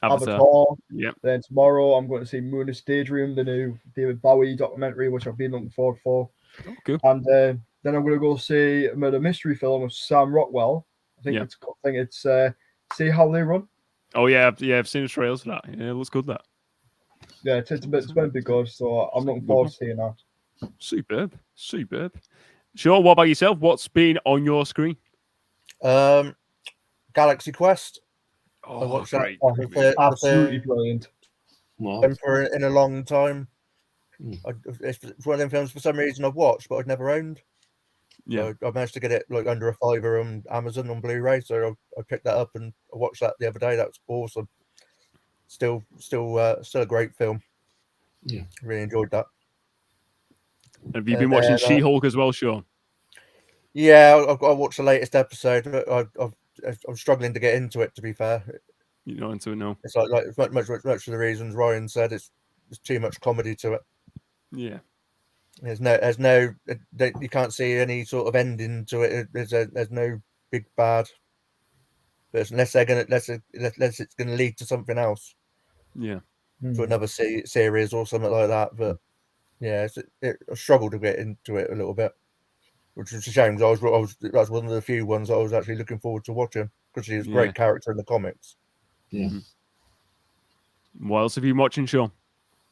Avatar. Yeah. Then tomorrow I'm going to see Moon's Daydream, the new David Bowie documentary, which I've been looking forward for. Oh, cool. And then I'm going to go see a murder mystery film of Sam Rockwell. I think it's See How They Run. Oh yeah, I've seen the trails for that. Yeah, it looks good. That. Yeah, it's meant to be good, so I'm looking forward to seeing that. Superb. Sure. What about yourself? What's been on your screen? Galaxy Quest. Oh, I watched great. that. Absolutely brilliant. Wow. In a long time. It's one of them films for some reason I've watched, but I've never owned. Yeah. So I managed to get it like under $5 on Amazon on Blu-ray. So I picked that up and I watched that the other day. That was awesome. Still a great film. Yeah. Really enjoyed that. Have you been watching She-Hulk as well, Shaun? Yeah, I watched the latest episode. I'm struggling to get into it. To be fair, You're not into it now. it's like much of the reasons Ryan said. It's too much comedy to it. Yeah. There's no you can't see any sort of ending to it. There's no big bad. But unless it's gonna lead to something else. Yeah. To another series or something like that. But yeah, I struggled to get into it a little bit, which is a shame. Because that's one of the few ones I was actually looking forward to watching because he was a great character in the comics. Yeah. What else have you been watching, Shaun?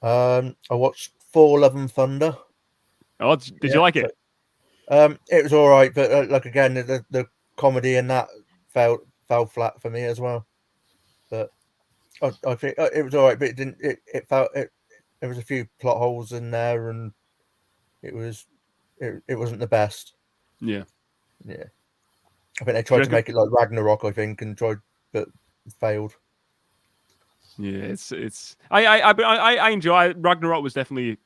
I watched Thor: Love and Thunder. Oh, did you like it? It was all right, but like again, the comedy in that fell flat for me as well. But I think it was all right, but it didn't. It felt it. There was a few plot holes in there, and it wasn't the best. Yeah. I think they tried to make it like Ragnarok, I think, and but failed. Yeah, it's. I enjoy Ragnarok. Was definitely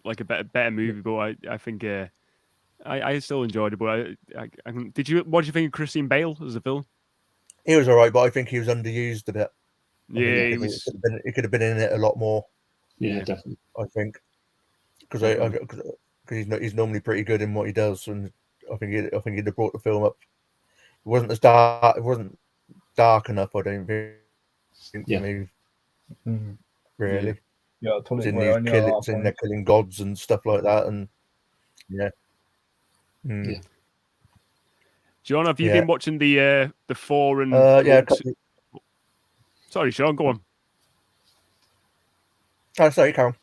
like a better movie, but I think I still enjoyed it. But what did you think of Christian Bale as a villain? He was all right, but I think he was underused a bit. Yeah, he could have been in it a lot more. Yeah, definitely. I think because he's normally pretty good in what he does, and I think he'd have brought the film up wasn't as dark. It wasn't dark enough. I don't think Yeah. for me, really. Yeah, I totally It's in agree these on you on that it's in point. they're killing gods and stuff like that, and yeah. Yeah. John, have you Yeah. been watching the 4 and Yeah. Cooks? Sorry, Shaun, go on. Oh, sorry, Carol.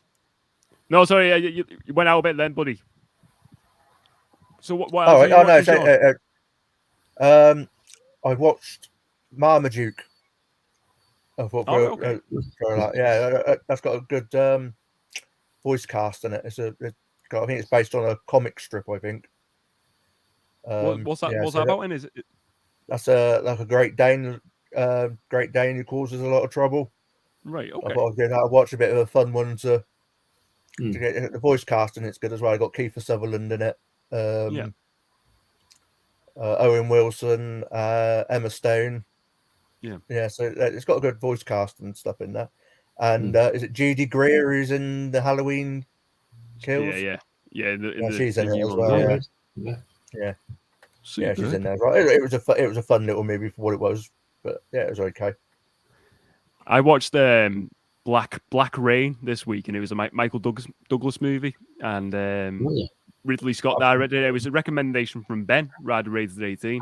No, sorry, you went out a bit then, buddy. So what Oh, else are right. you Oh no. watching, So, I watched Marmaduke. I thought Oh, okay. for that. Yeah, that's got a good voice cast in it. I think it's based on a comic strip. I think. What's that? Yeah, What's so that about? And is it? that's like a Great Dane who causes a lot of trouble. Right. I Okay. thought I'd watch a bit of a fun one to Mm. get the voice casting. It's good as well. I got Kiefer Sutherland in it. Yeah. Owen Wilson, Emma Stone. Yeah. So it's got a good voice cast and stuff in there. And is it Judy Greer who's in the Halloween Kills? Yeah. She's in it new as ones, well. Yeah. Yeah. Yeah. Yeah, she's Superb. in there. Right. It was a fun little movie for what it was, but yeah, it was okay. I watched Black Rain this week, and it was a Michael Douglas movie, and Oh, yeah. Ridley Scott directed it. It was a recommendation from Ben, Rider Rated 18,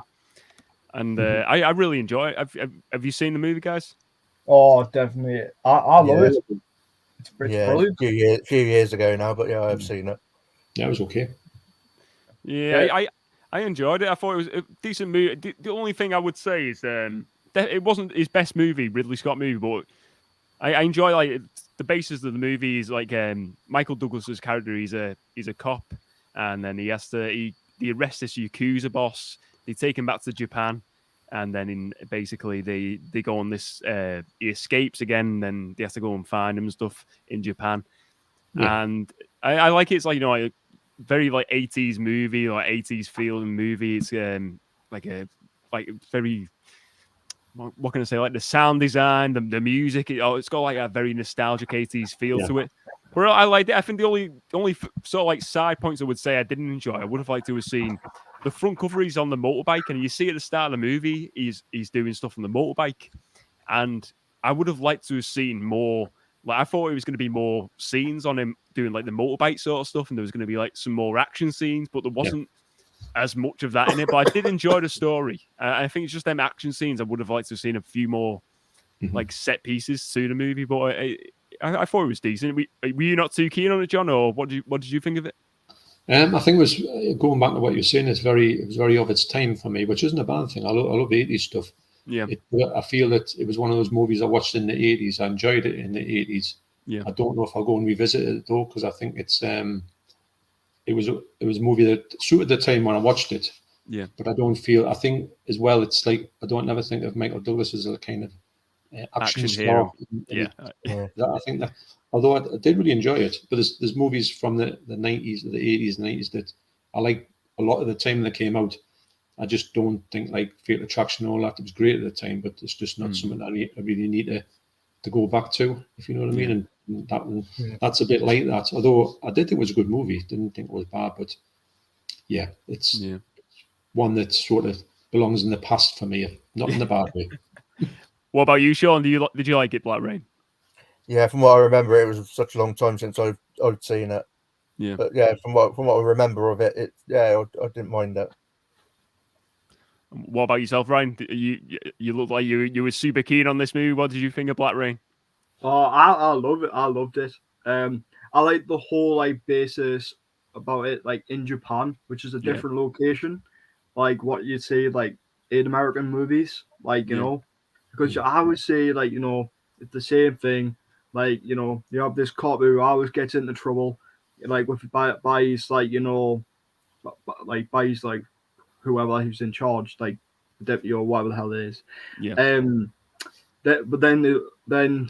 and I really enjoy it. Have you seen the movie, guys? Oh, definitely. I love it. It's brilliant. A few years ago now, but yeah, I've seen it. Yeah, it was okay. Yeah, I enjoyed it. I thought it was a decent movie. The only thing I would say is it wasn't his best movie, Ridley Scott movie, but I enjoy like the basis of the movie is like Michael Douglas's character. He's a cop, and then he arrests this Yakuza boss. They take him back to Japan, and then basically they go on this. He escapes again, and then they have to go and find him and stuff in Japan. Yeah. And I like it. It's like like very like 80s movie, like 80s feeling movie. It's like very. What can I say? Like the sound design, the music. It's got like a very nostalgic 80s feel to it. But I liked it. I think the only sort of like side points I would say I didn't enjoy. I would have liked to have seen the front cover. He's on the motorbike, and you see at the start of the movie, he's doing stuff on the motorbike, and I would have liked to have seen more. Like I thought it was going to be more scenes on him doing like the motorbike sort of stuff, and there was going to be like some more action scenes, but there wasn't as much of that in it. But I did enjoy the story. I think it's just them action scenes. I would have liked to have seen a few more like set pieces to the movie, but I thought it was decent. Were you not too keen on it, John, or what did you think of it? I think it was going back to what you're saying. It was very of its time for me, which isn't a bad thing. I love the 80s stuff. Yeah, I feel that it was one of those movies I watched in the 80s. I enjoyed it in the 80s. Yeah, I don't know if I'll go and revisit it though, because I think it was a movie that suited the time when I watched it. Yeah, but I think as well, it's like I don't never think of Michael Douglas as a kind of action star. hero. I think that although I did really enjoy it, but there's movies from the 90s, the 80s, 90s that I like a lot of the time they came out. I just don't think like Fatal Attraction and all that. It was great at the time, but it's just not something I really need to go back to, if you know what I mean. And that's a bit like that. Although I did think it was a good movie, didn't think it was bad, but yeah, it's one that sort of belongs in the past for me, not in the bad way. What about you, Shaun? Did you like it, Black Rain? Yeah, from what I remember, it was such a long time since I'd seen it. Yeah, but yeah, from what I remember of it, I didn't mind it. What about yourself, Ryan? You look like you were super keen on this movie. What did you think of Black Rain? Oh, I love it. I loved it. I like the whole like basis about it, like in Japan, which is a different location, like what you'd see like in American movies, like you know, because I would say like it's the same thing. Like you have this cop who always gets into trouble, like by his like by his like whoever who's in charge, like the deputy or whatever the hell it is. Yeah. But then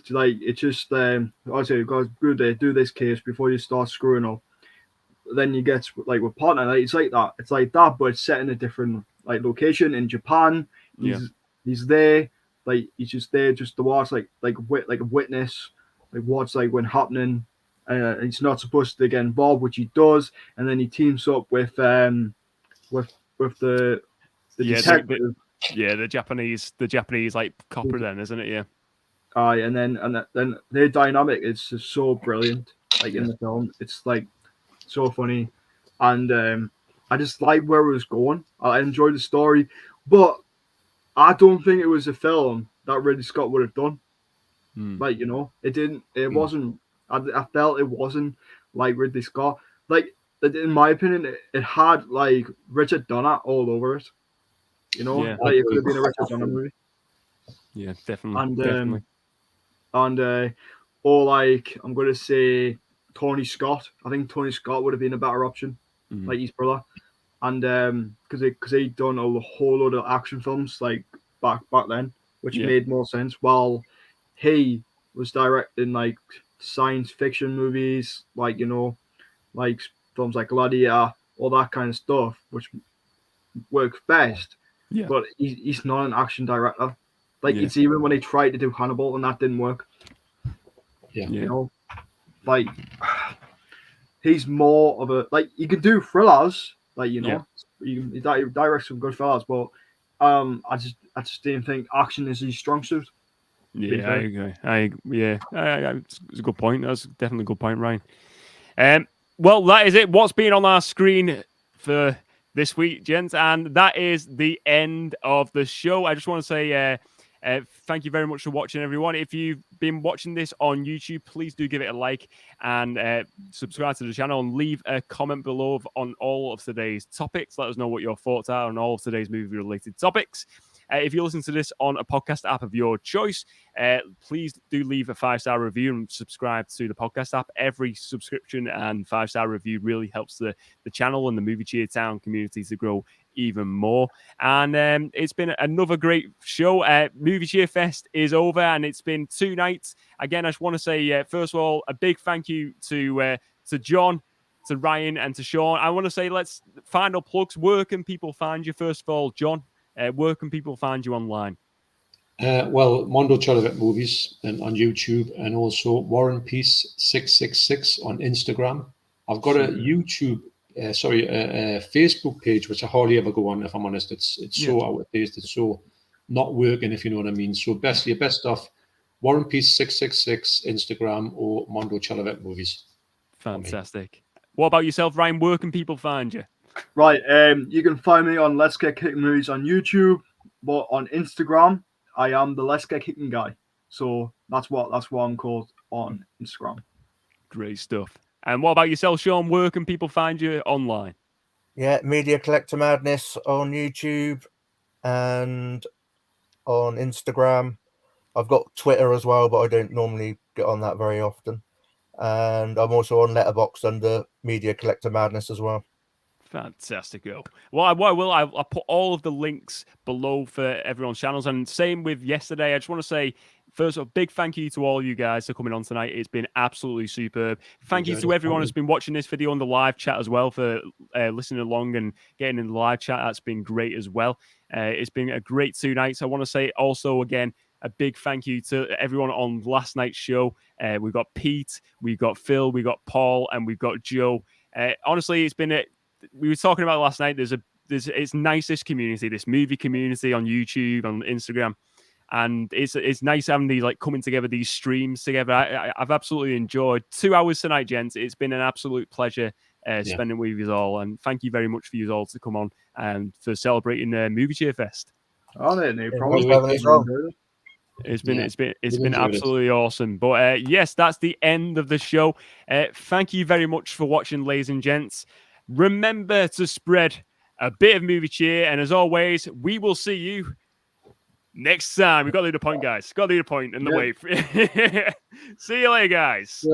like it's just I say guys, good do this case before you start screwing up. Then you get like with partner, like, it's like that, but it's set in a different like location in Japan. He's there, like he's just there just to watch like a witness, like what's like when happening. He's not supposed to get involved, which he does, and then he teams up with the detective. Yeah, the Japanese like copper, then, isn't it? Yeah. Aye, and then their dynamic is just so brilliant. Like in the film, it's like so funny, and I just like where it was going. I enjoyed the story, but I don't think it was a film that Ridley Scott would have done. Like, it didn't. It wasn't. I felt it wasn't like Ridley Scott. Like, in my opinion, it had like Richard Donner all over it. Yeah. Like it could have been a Richard Donner movie. Yeah, definitely. And definitely. Or like I'm gonna say Tony Scott. I think Tony Scott would have been a better option, like his brother, and because he'd done a whole load of action films like back then, which made more sense. While he was directing like science fiction movies, like like films like Gladiator, all that kind of stuff, which works best. Yeah. But he's not an action director. Like it's even when he tried to do Hannibal and that didn't work. Yeah. Like he's more of a he can do thrillers, he directs some good thrillers, but I just didn't think action is his strong suit. Yeah, I agree. It's a good point. That's definitely a good point, Ryan. Well, that is it. What's been on our screen for this week, gents, and that is the end of the show. I just want to say thank you very much for watching, everyone. If you've been watching this on YouTube, please do give it a like and subscribe to the channel and leave a comment below on all of today's topics. Let us know what your thoughts are on all of today's movie-related topics. If you listen to this on a podcast app of your choice, please do leave a 5-star review and subscribe to the podcast app. Every subscription and 5-star review really helps the channel and the Movie Cheer Town community to grow even more. And it's been another great show. Movie Cheer Fest is over, and it's been 2 nights. Again, I just want to say, first of all, a big thank you to John, to Ryan, and to Shaun. I want to say, let's final plugs. Where can people find you, first of all, John? Where can people find you online? Well, Mondo Chelloveck Movies and on YouTube, and also Warren Peace 666 on Instagram. I've got a YouTube, a Facebook page, which I hardly ever go on, if I'm honest. It's so out of date. It's so not working, if you know what I mean. So your best stuff, Warren Peace 666 Instagram or Mondo Chelloveck Movies. Fantastic. What about yourself, Ryan? Where can people find you? Right, you can find me on Let's Get Kicking Movies on YouTube, but on Instagram, I am the Let's Get Kicking guy. So that's what I'm called on Instagram. Great stuff. And what about yourself, Shaun? Where can people find you online? Yeah, Media Collector Madness on YouTube and on Instagram. I've got Twitter as well, but I don't normally get on that very often. And I'm also on Letterboxd under Media Collector Madness as well. Fantastic. Well, I'll put all of the links below for everyone's channels. And same with yesterday. I just want to say, first of all, big thank you to all you guys for coming on tonight. It's been absolutely superb. Thank you to everyone who's been watching this video on the live chat as well for listening along and getting in the live chat. That's been great as well. It's been a great 2 nights. I want to say also, again, a big thank you to everyone on last night's show. We've got Pete, we've got Phil, we've got Paul, and we've got Joe. Honestly, it's been we were talking about last night. It's nice, this community, this movie community on YouTube, on Instagram, and it's nice having these coming together, these streams together. I've absolutely enjoyed 2 hours tonight, gents. It's been an absolute pleasure spending with you all, and thank you very much for you all to come on and for celebrating Movie Cheer Fest. Oh, no problem. It's been absolutely awesome. But yes, that's the end of the show. Thank you very much for watching, ladies and gents. Remember to spread a bit of movie cheer, and as always, we will see you next time. We've got to do the point, guys. Got to do the point and the wave. See you later, guys.